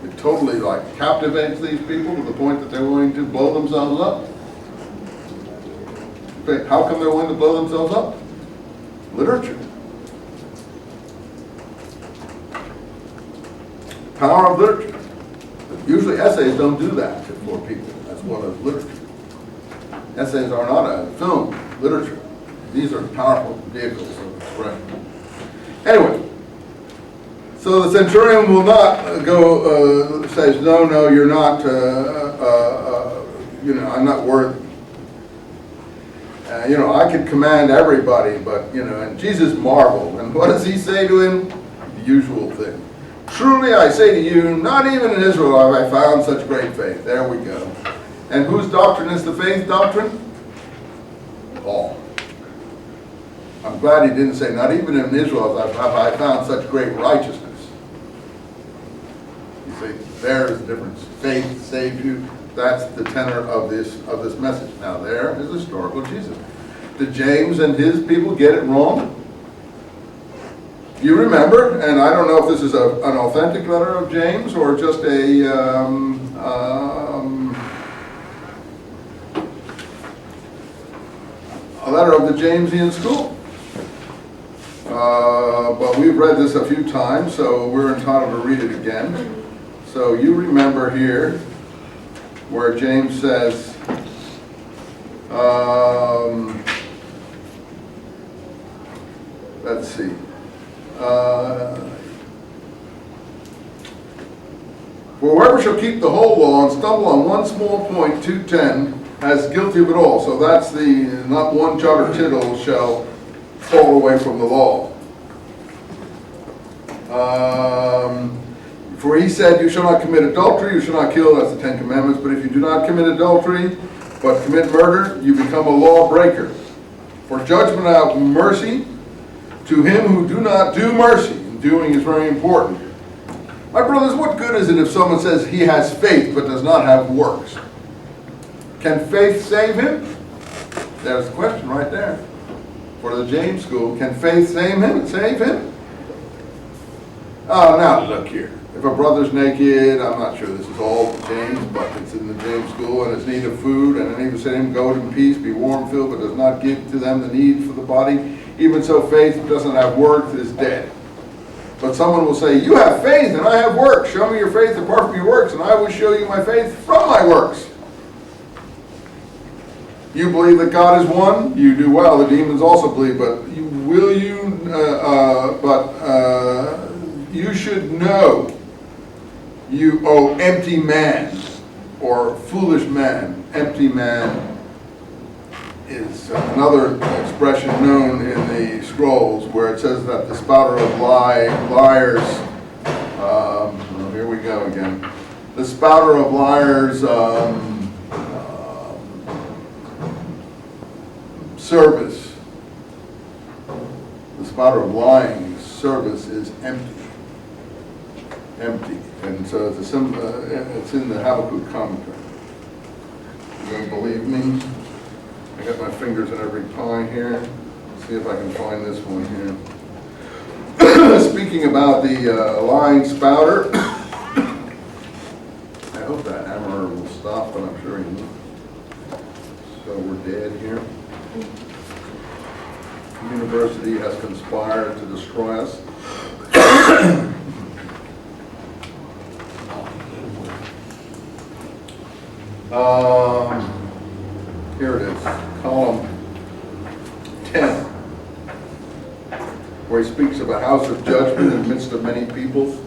It totally captivates these people to the point that they're willing to blow themselves up. How come they're willing to blow themselves up? Literature. Power of literature. Usually essays don't do that for people as well as literature. Essays are not a film, literature. These are powerful vehicles of expression. Anyway, so the centurion will not says, no, you're not, I'm not worthy. I could command everybody, but, and Jesus marveled. And what does he say to him? The usual thing. Truly I say to you, not even in Israel have I found such great faith. There we go. And whose doctrine is the faith doctrine? Paul. I'm glad he didn't say, not even in Israel have I found such great righteousness. You see, there is the difference. Faith saves you. That's the tenor of this message. Now there is historical Jesus. Did James and his people get it wrong? You remember, and I don't know if this is an authentic letter of James or just a letter of the Jamesian school. But we've read this a few times, so we're entitled to read it again. So you remember here where James says, let's see. For whoever shall keep the whole law and stumble on one small point, 2:10, as guilty of it all. So that's the, not one jot or tittle shall fall away from the law. For he said, you shall not commit adultery, you shall not kill, that's the Ten Commandments, but if you do not commit adultery, but commit murder, you become a lawbreaker. For judgment out mercy to him who do not do mercy. And doing is very important. My brothers, what good is it if someone says he has faith but does not have works? Can faith save him? There's the question right there. For the James school, can faith save him? Oh, now look here. If a brother's naked, I'm not sure this is all James, but it's in the James school, and it's need of food, and an evil said him, go in peace, be warm, filled, but does not give to them the need for the body. Even so, faith that doesn't have works is dead. But someone will say, you have faith and I have works. Show me your faith apart from your works, and I will show you my faith from my works. You believe that God is one? You do well. The demons also believe, but you should know, you empty man, or foolish man. Empty man is another expression known in the scrolls where it says that the spouter of liars, well, here we go again. The spouter of liars service, the spouter of lying service is empty. Empty. And so it's in the Habakkuk commentary. You don't believe me? I got my fingers in every pie here. Let's see if I can find this one here. Speaking about the lying spouter, I hope that hammer will stop, but I'm sure he won't. So we're dead here. The university has conspired to destroy us. Here it is, column 10, where he speaks of a house of judgment in the midst of many peoples,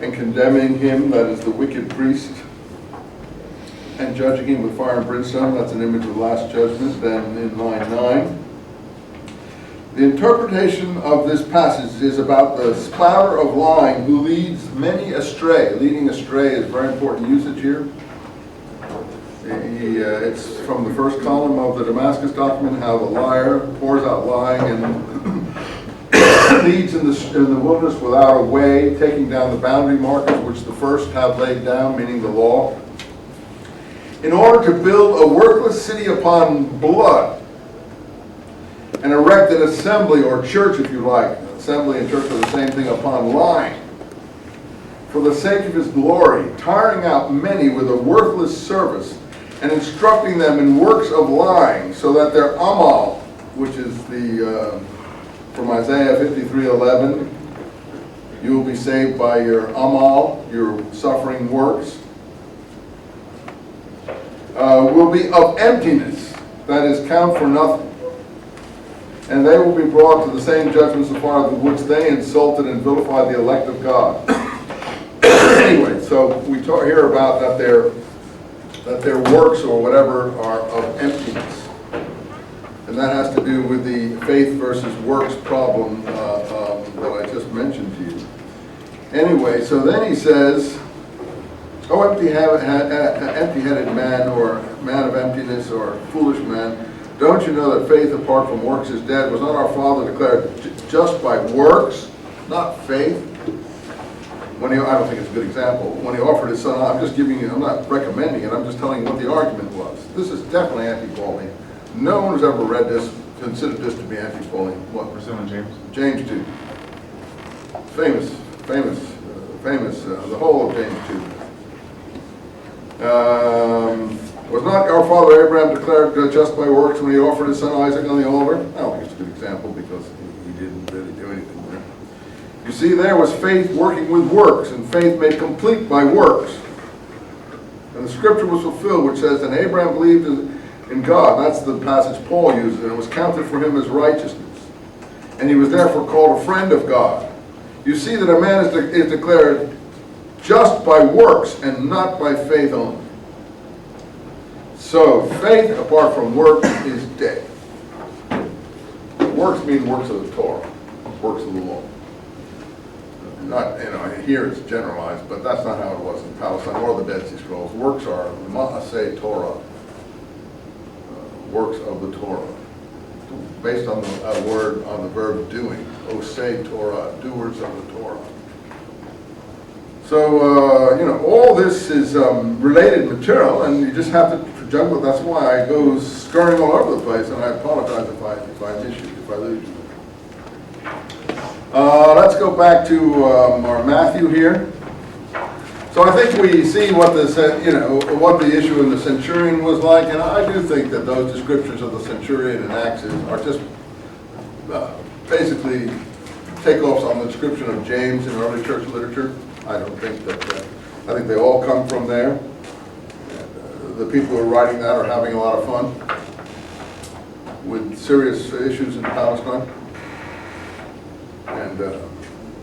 and condemning him, that is the wicked priest, and judging him with fire and brimstone. That's an image of the last judgment. Then in line 9, the interpretation of this passage is about the spouter of lying who leads many astray. Leading astray is very important usage here. It's from the first column of the Damascus document, how the liar pours out lying and leads in the wilderness without a way, taking down the boundary markers which the first have laid down, meaning the law, in order to build a worthless city upon blood, and erect an assembly or church, if you like. Assembly and church are the same thing, upon lying, for the sake of his glory, tiring out many with a worthless service, and instructing them in works of lying, so that their amal, which is the from Isaiah 53:11, you will be saved by your amal, your suffering works, will be of emptiness, that is, count for nothing. And they will be brought to the same judgments of fire with which they insulted and vilified the elect of God. Anyway, so we talk here about that their works or whatever are of emptiness. And that has to do with the faith versus works problem that I just mentioned to you. Anyway, so then he says, Oh, empty-headed man, or man of emptiness, or foolish man, don't you know that faith apart from works is dead? Was not our Father declared just by works, not faith? When I don't think it's a good example. When he offered his son, I'm just giving you, I'm not recommending it, I'm just telling you what the argument was. This is definitely anti-Pauline. No one who's ever read this considered this to be anti-Pauline. What? We're still in James. James 2. Famous, the whole of James 2. Was not our father Abraham declared just by works when he offered his son Isaac on the altar? I don't think it's a good example because he didn't really do anything there. You see, there was faith working with works, and faith made complete by works. And the scripture was fulfilled, which says, and Abraham believed in God. That's the passage Paul uses, and it was counted for him as righteousness. And he was therefore called a friend of God. You see that a man is declared just by works and not by faith only. So, faith apart from works is dead. Works mean works of the Torah, works of the law. Not, here it's generalized, but that's not how it was in Palestine or the Dead Sea Scrolls. Works are ma'aseh Torah, works of the Torah, based on the word, on the verb doing. Oseh Torah, doers of the Torah. So, all this is related material, and you just have to juggle it. That's why I go scurrying all over the place, and I apologize if I miss you, if I lose you. Let's go back to our Matthew here. So I think we see what this, what the issue in the centurion was like, and I do think that those descriptions of the centurion and Acts are just basically takeoffs on the description of James in early church literature. I don't think that, I think they all come from there. And, the people who are writing that are having a lot of fun with serious issues in Palestine. And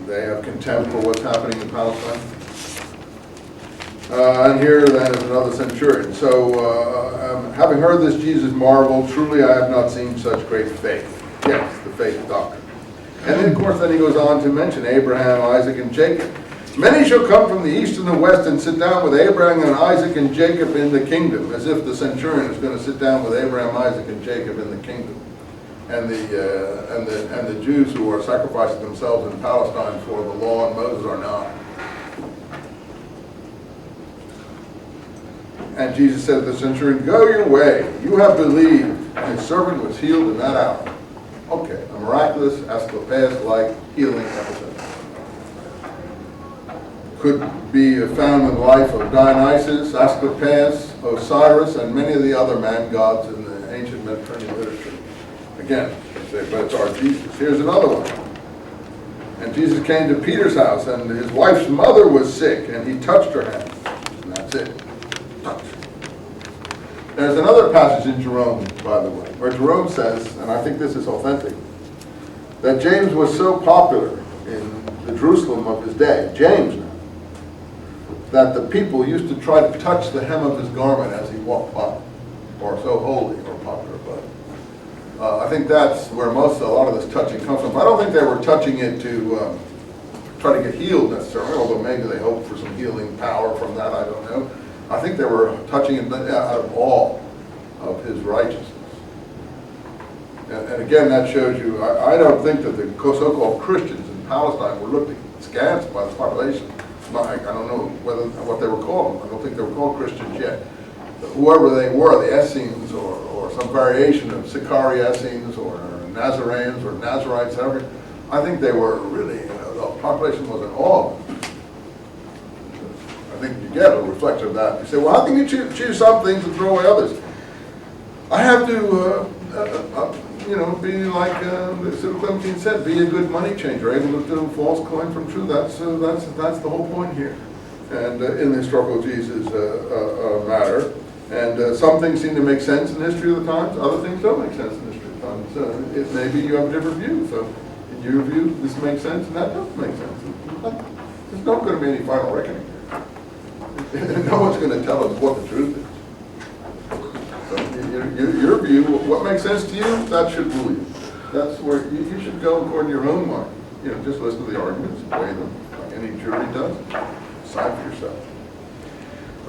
they have contempt for what's happening in Palestine. And here then is another centurion. So, having heard this, Jesus marveled, truly I have not seen such great faith. Yes, the faith doctrine. And then, of course, then he goes on to mention Abraham, Isaac, and Jacob. Many shall come from the east and the west and sit down with Abraham and Isaac and Jacob in the kingdom, as if the centurion is going to sit down with Abraham, Isaac, and Jacob in the kingdom. And the Jews who are sacrificing themselves in Palestine for the law and Moses are not. And Jesus said to the centurion, go your way, you have believed. And his servant was healed in that hour. Okay, a miraculous, Asclepius-like healing episode. Could be found in the life of Dionysus, Asclepius, Osiris, and many of the other man gods in the ancient Mediterranean literature. Again, they say, but it's our Jesus. Here's another one. And Jesus came to Peter's house, and his wife's mother was sick, and he touched her hand. And that's it. Touch. There's another passage in Jerome, by the way, where Jerome says, and I think this is authentic, that James was so popular in the Jerusalem of his day, James now, that the people used to try to touch the hem of his garment as he walked by, or so holy or popular. But I think that's where a lot of this touching comes from. I don't think they were touching it to try to get healed necessarily, although maybe they hoped for some healing power from that, I don't know. I think they were touching it out of awe of his righteousness. And again, that shows you, I don't think that the so-called Christians in Palestine were looked askance by the population. I don't know what they were called. I don't think they were called Christians yet. But whoever they were, the Essenes or some variation of Sicarii Essenes or Nazarenes or Nazarites, however, I think they were really, the population was in awe. I think you get a reflection of that. You say, well, how can you choose some things and throw away others? I have to, be like Sue Clementine said, be a good money changer, able to do false coin from true. That's the whole point here. And in the historical Jesus matter. And some things seem to make sense in the history of the times, other things don't make sense in the history of the times. It maybe you have a different view. So in your view, this makes sense and that doesn't make sense. There's not going to be any final reckoning here. No one's going to tell us what the truth is. So your view, what makes sense to you, that should rule you. That's where you should go according to your own mind. Just listen to the arguments, weigh them, like any jury does. Decide for yourself.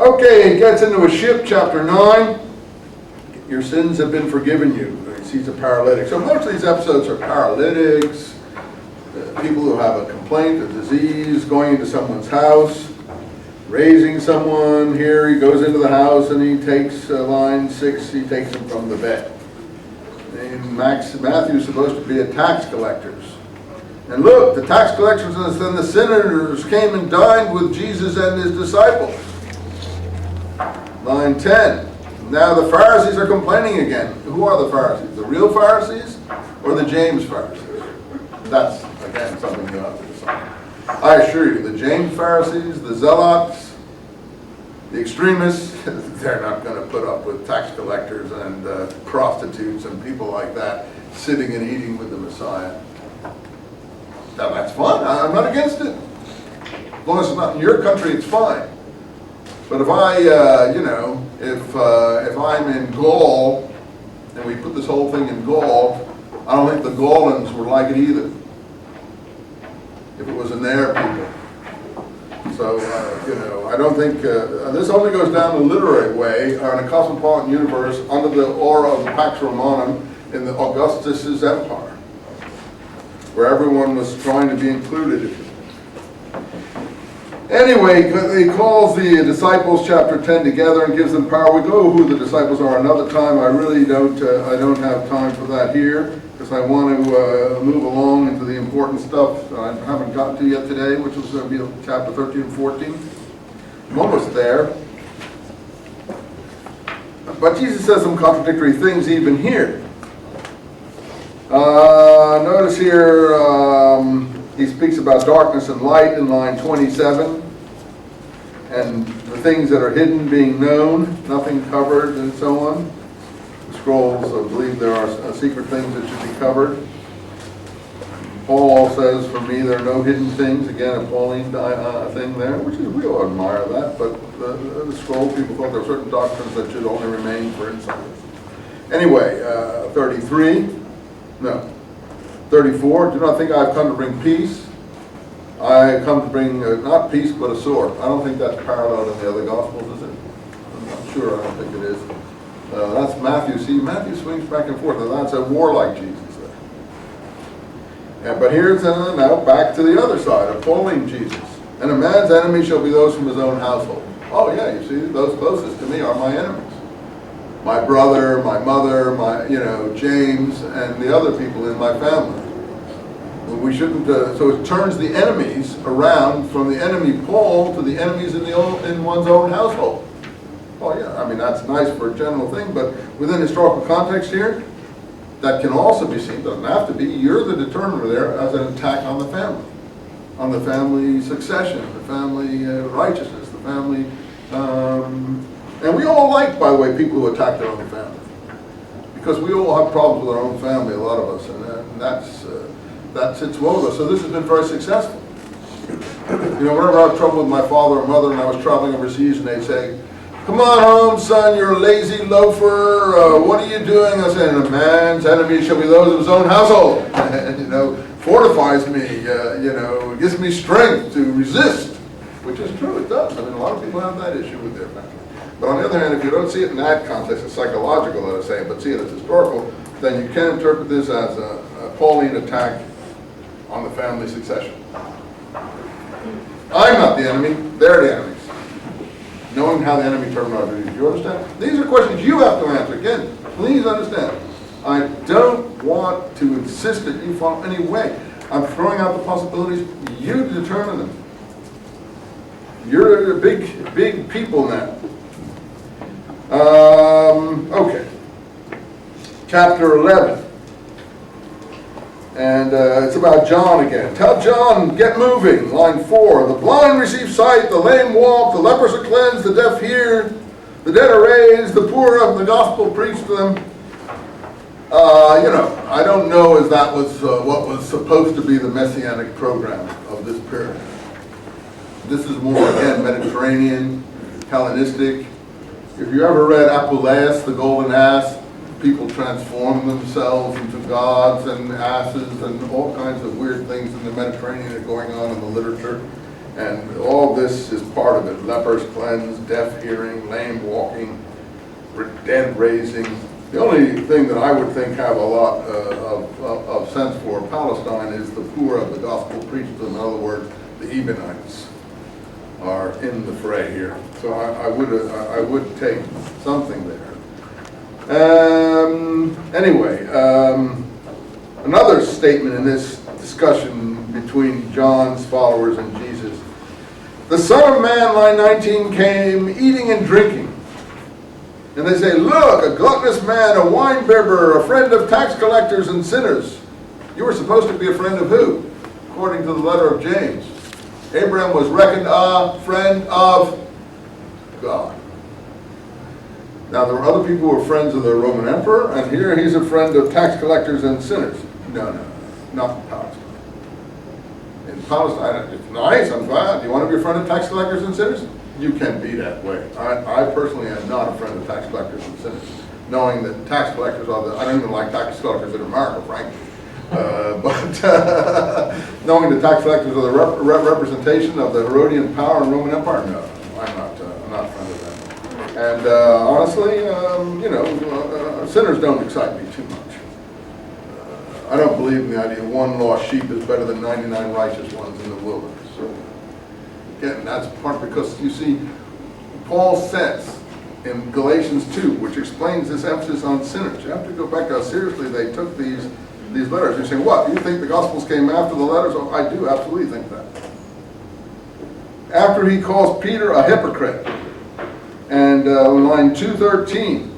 Okay, he gets into a ship, chapter 9. Your sins have been forgiven you. He sees a paralytic. So most of these episodes are paralytics, people who have a complaint, a disease, going into someone's house, raising someone. Here he goes into the house and he takes, line 6, he takes him from the bed. And Matthew's supposed to be a tax collector. And look, the tax collectors and the sinners came and dined with Jesus and his disciples. Line 10. Now the Pharisees are complaining again. Who are the Pharisees? The real Pharisees or the James Pharisees? That's, again, something you have to decide. I assure you, the James Pharisees, the Zealots, the extremists, they're not going to put up with tax collectors and prostitutes and people like that sitting and eating with the Messiah. Now that's fine. I'm not against it. As long as it's not in your country, it's fine. But if I, if I'm in Gaul and we put this whole thing in Gaul, I don't think the Gaulans would like it either. If it was in their people. So, I don't think, this only goes down the literary way in a cosmopolitan universe under the aura of the Pax Romanum in the Augustus's empire, where everyone was trying to be included. Anyway, he calls the disciples, chapter 10, together and gives them power. We go who the disciples are another time. I really don't have time for that here, because I want to move along into the important stuff I haven't gotten to yet today, which was going to be chapter 13 and 14. I'm almost there. But Jesus says some contradictory things even here. Notice here, he speaks about darkness and light in line 27, and the things that are hidden being known, nothing covered, and so on. The scrolls believe there are secret things that should be covered. Paul says, for me, there are no hidden things. Again, a Pauline thing there, which is, we all admire that, but the scroll, people thought there were certain doctrines that should only remain for insiders. Anyway, 34, do not think I've come to bring peace. I come to bring not peace, but a sword. I don't think that's parallel in the other Gospels, is it? I'm not sure, I don't think it is. That's Matthew. See, Matthew swings back and forth, and that's a warlike Jesus there. But here's now back to the other side, a Pauline Jesus. And a man's enemy shall be those from his own household. Oh yeah, you see, those closest to me are my enemies. My brother, my mother, James, and the other people in my family. We shouldn't, so it turns the enemies around from the enemy Paul to the enemies in one's own household. Oh yeah, I mean, that's nice for a general thing, but within historical context here, that can also be seen, doesn't have to be, you're the determiner there as an attack on the family succession, the family righteousness, the family, and we all like, by the way, people who attack their own family. Because we all have problems with our own family, a lot of us, and that sits well with us. So this has been very successful. Whenever I had trouble with my father or mother and I was traveling overseas and they'd say, come on home, son, you're a lazy loafer, what are you doing? I said, a man's enemy shall be those of his own household. And, fortifies me, gives me strength to resist, which is true, it does. I mean, a lot of people have that issue with their family. But on the other hand, if you don't see it in that context, it's psychological, let us say, but see it as historical, then you can interpret this as a Pauline attack on the family succession. I'm not the enemy, they're the enemies. Knowing how the enemy terminology is, you understand? These are questions you have to answer. Again, please understand. I don't want to insist that you follow any way. I'm throwing out the possibilities. You determine them. You're a big people now. Okay. Chapter 11. And it's about John again. Tell John, get moving. Line 4. The blind receive sight, the lame walk, the lepers are cleansed, the deaf hear, the dead are raised, the poor of the gospel preached to them. I don't know if that was what was supposed to be the messianic program of this period. This is more, again, Mediterranean, Hellenistic. If you ever read Apuleius, the Golden Ass, people transform themselves into gods and asses and all kinds of weird things in the Mediterranean are going on in the literature. And all this is part of it. Lepers cleansed, deaf hearing, lame walking, dead raising. The only thing that I would think have a lot of sense for Palestine is the poor of the gospel preached. In other words, the Ebonites are in the fray here. So I would take something there. Anyway, another statement in this discussion between John's followers and Jesus. The Son of Man, line 19, came eating and drinking. And they say, look, a gluttonous man, a wine-bibber, a friend of tax collectors and sinners. You were supposed to be a friend of who? According to the letter of James. Abraham was reckoned a friend of God. Now, there were other people who were friends of the Roman emperor, and here he's a friend of tax collectors and sinners. No, not in Palestine. In Palestine, it's nice, I'm glad. You want to be a friend of tax collectors and sinners? You can be that way. I personally am not a friend of tax collectors and sinners, knowing that tax collectors are I don't even like tax collectors in America, frankly. But knowing the tax collectors are the representation of the Herodian power and Roman Empire, no, I'm not a friend of them. And honestly, sinners don't excite me too much. I don't believe in the idea one lost sheep is better than 99 righteous ones in the wilderness. So, again, that's part because you see, Paul says in Galatians 2, which explains this emphasis on sinners. You have to go back to how seriously they took these letters. You're saying, what? Do you think the Gospels came after the letters? Oh, I do absolutely think that. After he calls Peter a hypocrite, and line 213,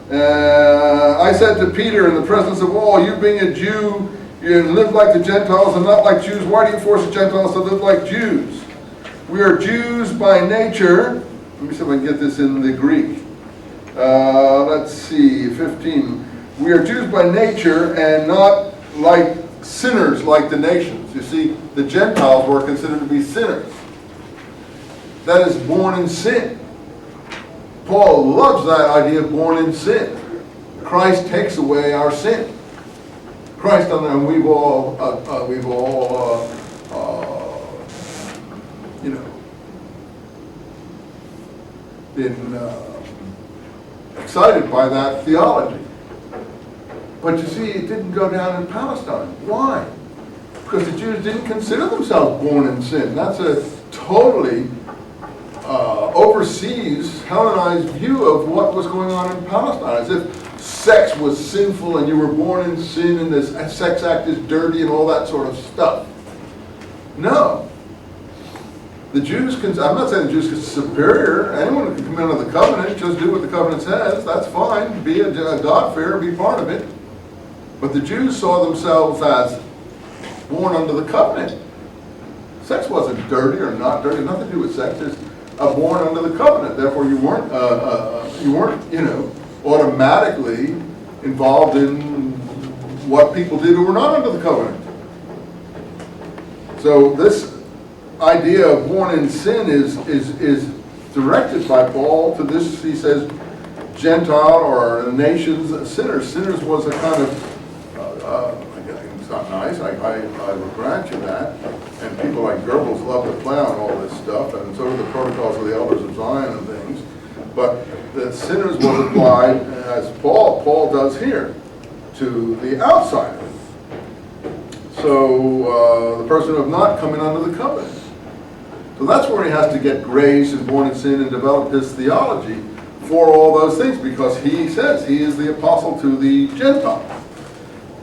I said to Peter in the presence of all, you being a Jew, you live like the Gentiles and not like Jews. Why do you force the Gentiles to live like Jews? We are Jews by nature. Let me see if I can get this in the Greek. Let's see, 15. We are Jews by nature and not like sinners like the nations. You see, the Gentiles were considered to be sinners. That is born in sin. Paul loves that idea of born in sin. Christ takes away our sin. Christ, and we've all been excited by that theology. But you see, it didn't go down in Palestine. Why? Because the Jews didn't consider themselves born in sin. That's a totally overseas, Hellenized view of what was going on in Palestine, as if sex was sinful and you were born in sin and this sex act is dirty and all that sort of stuff. No. The Jews can, I'm not saying the Jews are superior. Anyone can come into the covenant, just do what the covenant says. That's fine. Be a God-fearer, be part of it. But the Jews saw themselves as born under the covenant. Sex wasn't dirty or not dirty. Nothing to do with sex. It's born under the covenant. Therefore, you weren't automatically involved in what people did who were not under the covenant. So this idea of born in sin is directed by Paul to this. He says, Gentile or the nations, sinners. Sinners was a kind of it's not nice. I will grant you that. And people like Goebbels love to play on all this stuff, and so do the protocols of the elders of Zion and things. But the sinners was applied, as Paul does here, to the outsider. So the person who have not come in under the covenant. So that's where he has to get grace and born in sin and develop his theology for all those things, because he says he is the apostle to the Gentiles.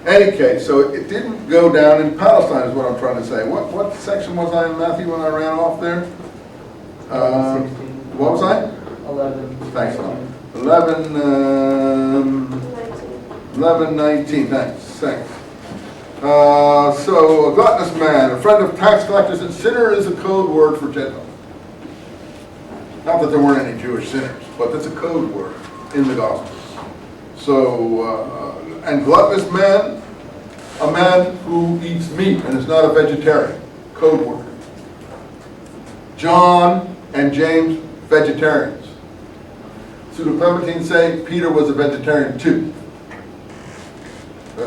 Any case, so it didn't go down in Palestine is what I'm trying to say. What section was I in Matthew when I ran off there? 16. What was I? 11. Thanks, Tom. 11, 19. Thanks. So a gluttonous man, a friend of tax collectors and sinner is a code word for Gentile. Not that there weren't any Jewish sinners, but that's a code word in the gospel. So, and gluttonous man, a man who eats meat and is not a vegetarian. Code word. John and James, vegetarians. Pseudo-Clementines say Peter was a vegetarian too.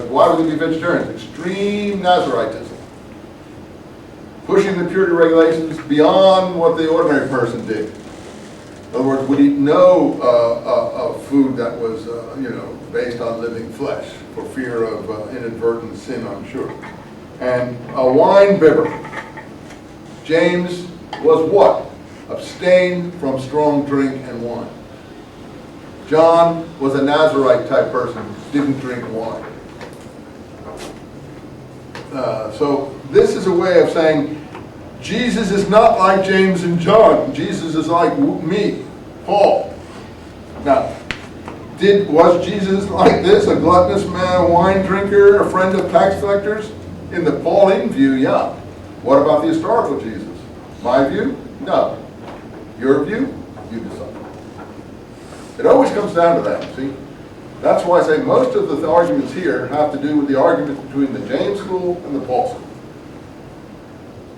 Why would he be vegetarian? Extreme Nazaritism. pushing the purity regulations beyond what the ordinary person did. In other words, would eat no food that was, based on living flesh, for fear of inadvertent sin, I'm sure. And a wine bibber. James was what? Abstained from strong drink and wine. John was a Nazarite type person, didn't drink wine. So this is a way of saying Jesus is not like James and John. Jesus is like me, Paul. Now, was Jesus like this, a gluttonous man, a wine drinker, a friend of tax collectors? In the Pauline view, yeah. What about the historical Jesus? My view? No. Your view? You decide. It always comes down to that, see? That's why I say most of the arguments here have to do with the argument between the James school and the Paul school.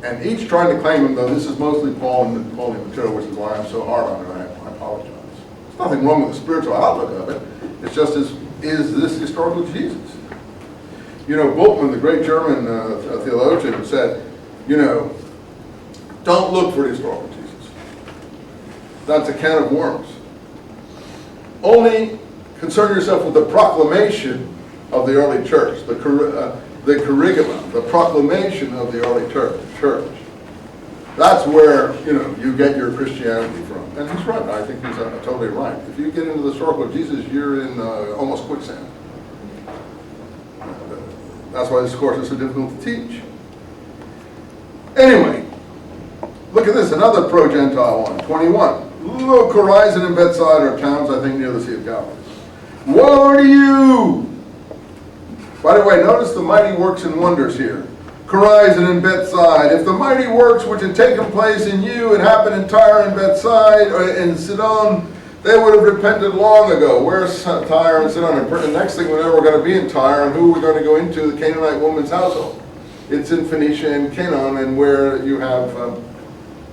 And each trying to claim, though this is mostly Paul and the Pauline material, which is why I'm so hard on it, I apologize. There's nothing wrong with the spiritual outlook of it. It's just, is this historical Jesus? Bultmann, the great German theologian, said, don't look for the historical Jesus. That's a can of worms. Only concern yourself with the proclamation of the early church, the curriculum, the proclamation of the early church. That's where, you get your Christianity from. And he's right. I think he's totally right. If you get into the historical Jesus, you're in almost quicksand. That's why this course is so difficult to teach. Anyway, look at this, another pro-Gentile one, 21. Look, Horizon and Bethsaida are towns, I think, near the Sea of Galilee. Woe to you! By the way, notice the mighty works and wonders here. Horizon and Bethsaida. If the mighty works which had taken place in you had happened in Tyre and Bethsaida, or in Sidon, they would have repented long ago. Where's Tyre and Sidon? And the next thing we know, we're going to be in Tyre, and who are we going to go into? The Canaanite woman's household. It's in Phoenicia and Canaan, and where you have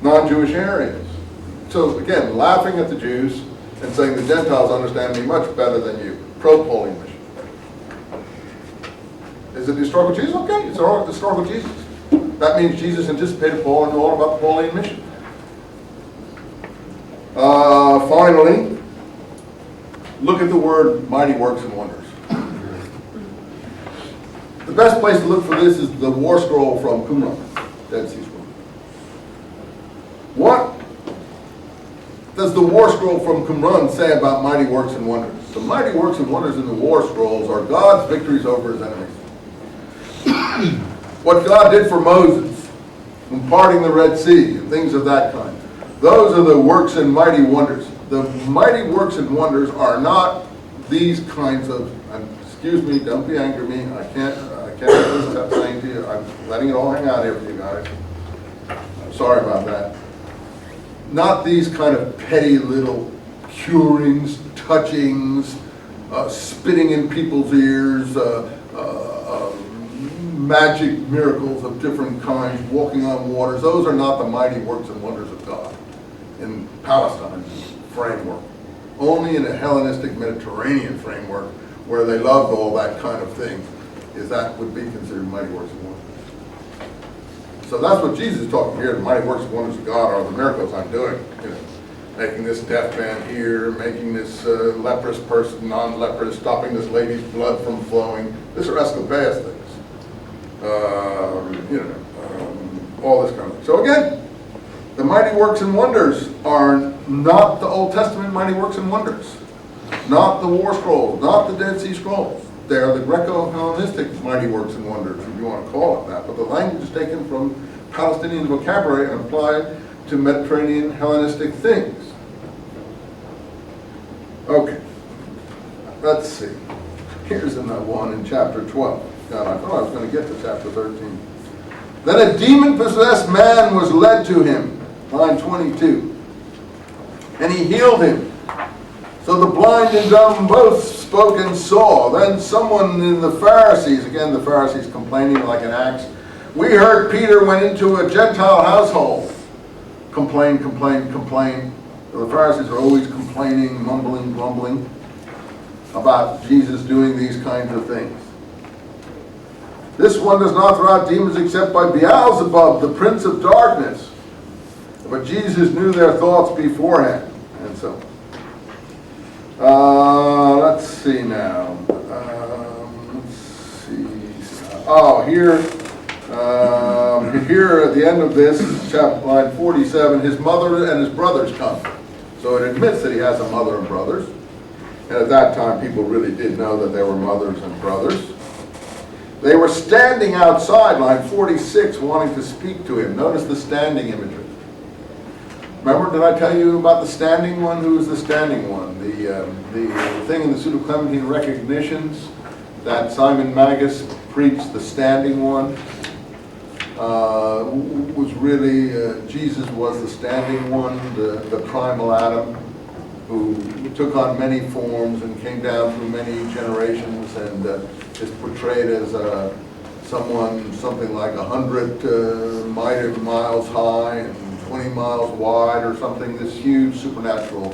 non-Jewish areas. So again, laughing at the Jews and saying the Gentiles understand me much better than you. Pro-Pauline mission. Is it the historical Jesus? Okay, it's the historical Jesus. That means Jesus anticipated Paul and knew all about the Pauline mission. Finally, look at the word mighty works and wonders. The best place to look for this is the war scroll from Qumran, Dead Sea Scroll. What does the war scroll from Qumran say about mighty works and wonders? The mighty works and wonders in the war scrolls are God's victories over his enemies. What God did for Moses in parting the Red Sea and things of that kind. Those are the works and mighty wonders. The mighty works and wonders are not these kinds of, excuse me, don't be angry at me, I can't resist that saying to you, I'm letting it all hang out here for you guys. I'm sorry about that. Not these kind of petty little curings, touchings, spitting in people's ears, magic miracles of different kinds, walking on waters. Those are not the mighty works and wonders of God in Palestine's framework. Only in a Hellenistic Mediterranean framework where they loved all that kind of thing is that would be considered mighty works and wonders. So that's what Jesus is talking here. The mighty works and wonders of God are the miracles I'm doing. Making this deaf man hear, making this leprous person non-leprous, stopping this lady's blood from flowing. These are escopeas things. All this kind of thing. So again, the mighty works and wonders are not the Old Testament mighty works and wonders, not the war scrolls, not the Dead Sea Scrolls. They are the Greco-Hellenistic mighty works and wonders, if you want to call it that. But the language is taken from Palestinian vocabulary and applied to Mediterranean Hellenistic things. Okay, let's see. Here's another one in chapter 12. God, I thought I was going to get to chapter 13. Then a demon-possessed man was led to him, line 22, and he healed him. So the blind and dumb both spoke and saw. Then someone in the Pharisees, again the Pharisees complaining like an axe, we heard Peter went into a Gentile household. Complain, complain, complain. So the Pharisees are always complaining, mumbling, grumbling about Jesus doing these kinds of things. This one does not throw out demons except by Beelzebub, the prince of darkness. But Jesus knew their thoughts beforehand. And so, let's see now. Let's see. Oh, here at the end of this, chapter line 47, his mother and his brothers come. So it admits that he has a mother and brothers. And at that time, people really did know that there were mothers and brothers. They were standing outside, line 46, wanting to speak to him. Notice the standing imagery. Remember, did I tell you about the standing one? Who was the standing one? The thing in the Pseudo-Clementine recognitions that Simon Magus preached, the standing one, was really, Jesus was the standing one, the primal Adam, who took on many forms and came down through many generations and is portrayed as something like 100 miles high and 20 miles wide or something, this huge supernatural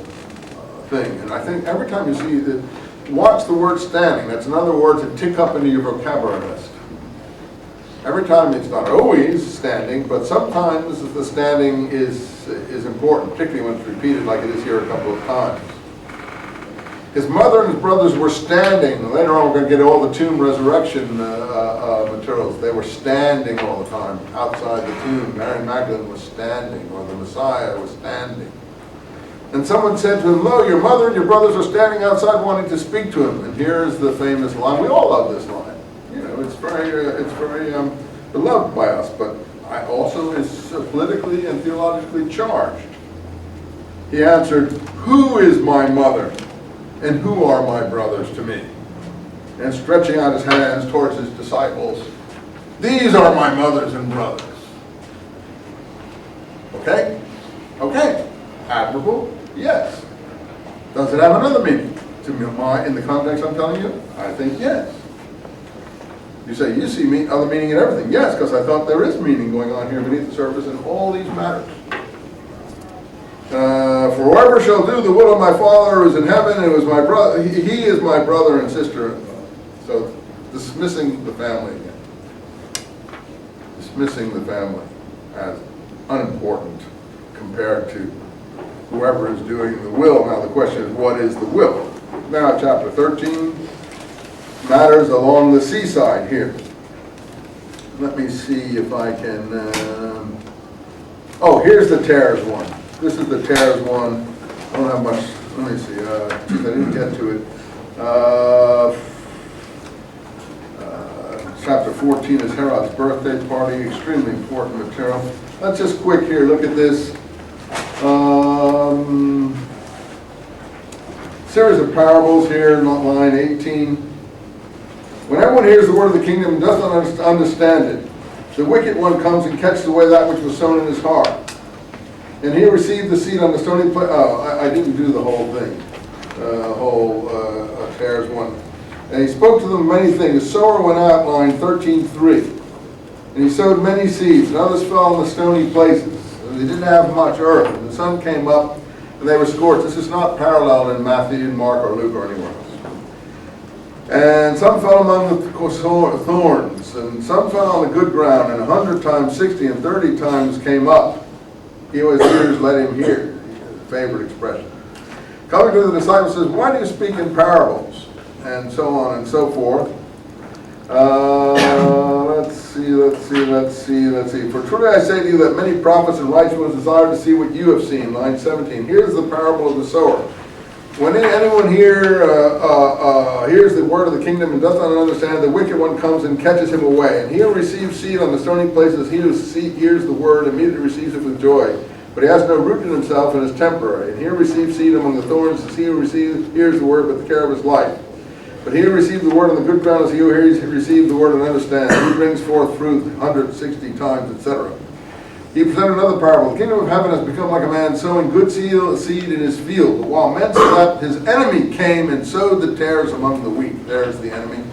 thing. And I think every time you see that, watch the word standing. That's another word to tick up into your vocabulary list. Every time it's not always standing, but sometimes the standing is important, particularly when it's repeated like it is here a couple of times. His mother and his brothers were standing. Later on we're going to get all the tomb resurrection materials. They were standing all the time outside the tomb. Mary Magdalene was standing, or the Messiah was standing. And someone said to him, "Lo, your mother and your brothers are standing outside wanting to speak to him." And here's the famous line. We all love this line. You know, it's very beloved by us, but also is politically and theologically charged. He answered, "Who is my mother, and who are my brothers to me?" And stretching out his hands towards his disciples, "These are my mothers and brothers." Okay? Okay. Admirable? Yes. Does it have another meaning? In the context I'm telling you? I think yes. You say, you see other meaning in everything. Yes, because I thought there is meaning going on here beneath the surface in all these matters. For whoever shall do the will of my Father who is in heaven, and was my brother, he is my brother and sister. So dismissing the family again. Dismissing the family as unimportant compared to whoever is doing the will. Now the question is, what is the will? Now chapter 13, matters along the seaside here. Let me see if I can, oh, here's the tares one. This is the tares one. I don't have much, let me see, I didn't get to it. Chapter 14 is Herod's birthday party, extremely important material. Let's just quick here, look at this. Series of parables here, line 18. When everyone hears the word of the kingdom and does not understand it, the wicked one comes and catches away that which was sown in his heart. And he received the seed on the stony place. Oh, I didn't do the whole thing, tares one. And he spoke to them many things. The sower went out, line 13:3. And he sowed many seeds, and others fell on the stony places. And they didn't have much earth. And the sun came up, and they were scorched. This is not parallel in Matthew, Mark, or Luke, or anywhere else. And some fell among the thorns, and some fell on the good ground, and 100 times, 60, and 30 times came up. He who has ears, let him hear. Favorite expression. Coming to the disciples, says, "Why do you speak in parables?" And so on and so forth. Let's see. "For truly I say to you that many prophets and righteous ones desire to see what you have seen." Line 17. Here's the parable of the sower. When anyone here hears the word of the kingdom and does not understand, the wicked one comes and catches him away. And he who receives seed on the stony places, he who hears the word immediately receives it with joy. But he has no root in himself and is temporary. And he who receives seed among the thorns is he who hears the word, but the care of his life. But he who receives the word on the good ground is he who receives the word and understands. He brings forth fruit 160 times, etc. He presented another parable. The kingdom of heaven has become like a man sowing good seed in his field. But while men slept, his enemy came and sowed the tares among the wheat. There's the enemy.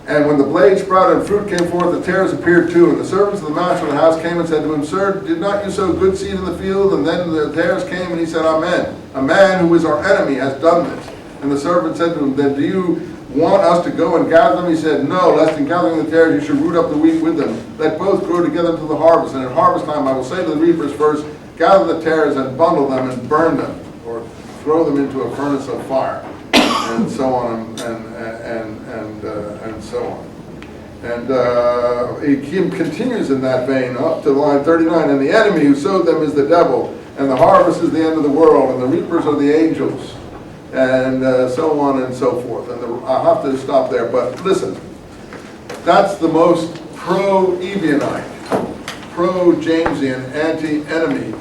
And when the blade sprouted and fruit came forth, the tares appeared too. And the servants of the master of the house came and said to him, "Sir, did not you sow good seed in the field?" And then the tares came, and he said, "Amen. A man who is our enemy has done this." And the servant said to him, "Then do you want us to go and gather them? He said, no, lest in gathering the tares you should root up the wheat with them. Let both grow together until the harvest. And at harvest time I will say to the reapers first, gather the tares and bundle them and burn them, or throw them into a furnace of fire, and so on and so on. And he continues in that vein up to line 39. And the enemy who sowed them is the devil, and the harvest is the end of the world, and the reapers are the angels, and so on and so forth. And I'll have to stop there, but listen, that's the most pro-Ebionite, pro-Jamesian, anti-enemy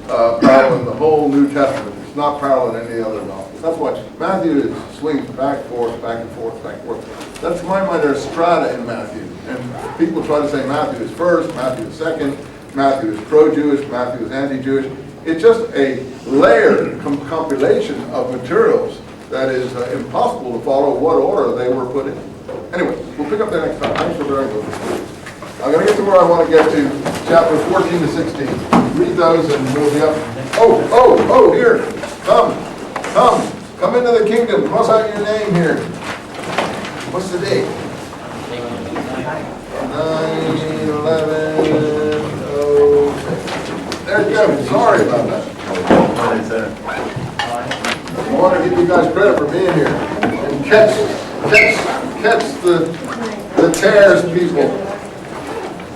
parallel in the whole New Testament. It's not parallel in any other gospel. That's why Matthew swings back and forth, back and forth, back and forth. That's to my mind, there's strata in Matthew. And people try to say Matthew is first, Matthew is second, Matthew is pro-Jewish, Matthew is anti-Jewish. It's just a layered compilation of materials that is impossible to follow what order they were put in. Anyway, we'll pick up there next time. Thanks for bearing with me. I'm going to get to where I want to get to, chapter 14 to 16. Read those and we'll be up. Oh, here. Come into the kingdom. Cross out your name here. What's the date? 9/11/06. There you go. Sorry about that. I want to give you guys credit for being here and catch the tares, people.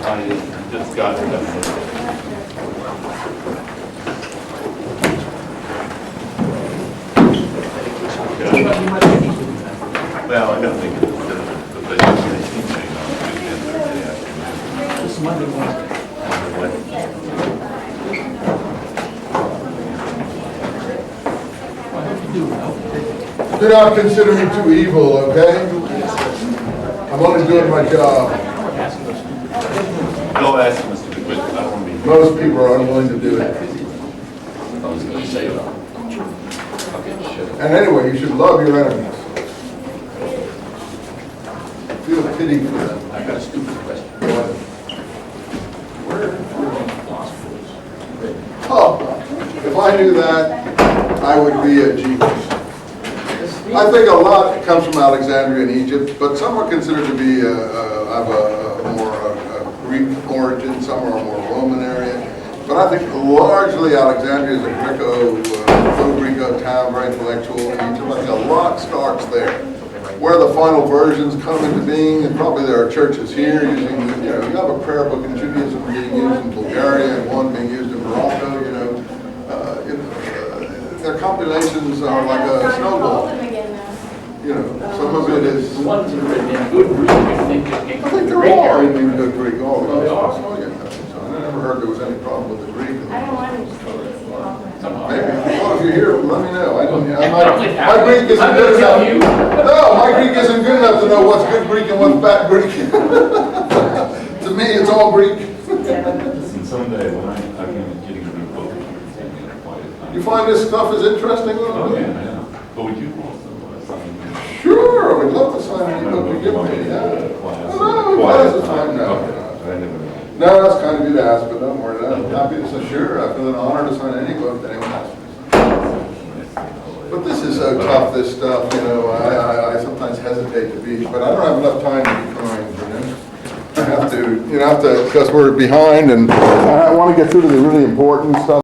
I just got it. Well, I don't think it's the thing on Tuesday and Thursday afternoon. This Monday morning. Do not consider me too evil, okay? I'm only doing my job. Don't ask Mr. DeWitt, I don't want to be. Most people are unwilling to do it. I was going to say it. And anyway, you should love your enemies. Feel pity for them. I got a stupid question. Go ahead. Where are the Gospels written? Oh, if I knew that, I would be a genius. I think a lot comes from Alexandria in Egypt, but some are considered to be have a more Greek origin, some are more Roman area. But I think largely Alexandria is a pro-Greco town, very intellectual in Egypt. I think a lot starts there. Where the final versions come into being, and probably there are churches here using, you have a prayer book in Judaism being used in Bulgaria and one being used in Morocco, their compilations are like a snowball. Some of it is. The ones that are written in good Greek, you think I think they're all in good Greek. All of them. Oh, yeah. So I never heard there was any problem with the Greek. I don't want to just take this off. Maybe. Well, if you're here, let me know. My Greek isn't I'm good gonna tell you. enough. No, my Greek isn't good enough to know what's good Greek and what's bad Greek. To me, it's all Greek. Listen, someday when I'm getting a new book, You find this stuff is interesting? Oh, yeah. But would you also sign? Sure, I would love to sign any book you give me. Yeah. No, class is fine now. No, that's kind of you to ask, but don't worry. I'm happy to say, sure, I feel an honor to sign any book that anyone asks me. But this is so tough, this stuff, I sometimes hesitate to be, but I don't have enough time to be kind, I have to, because we're behind and I want to get through to the really important stuff.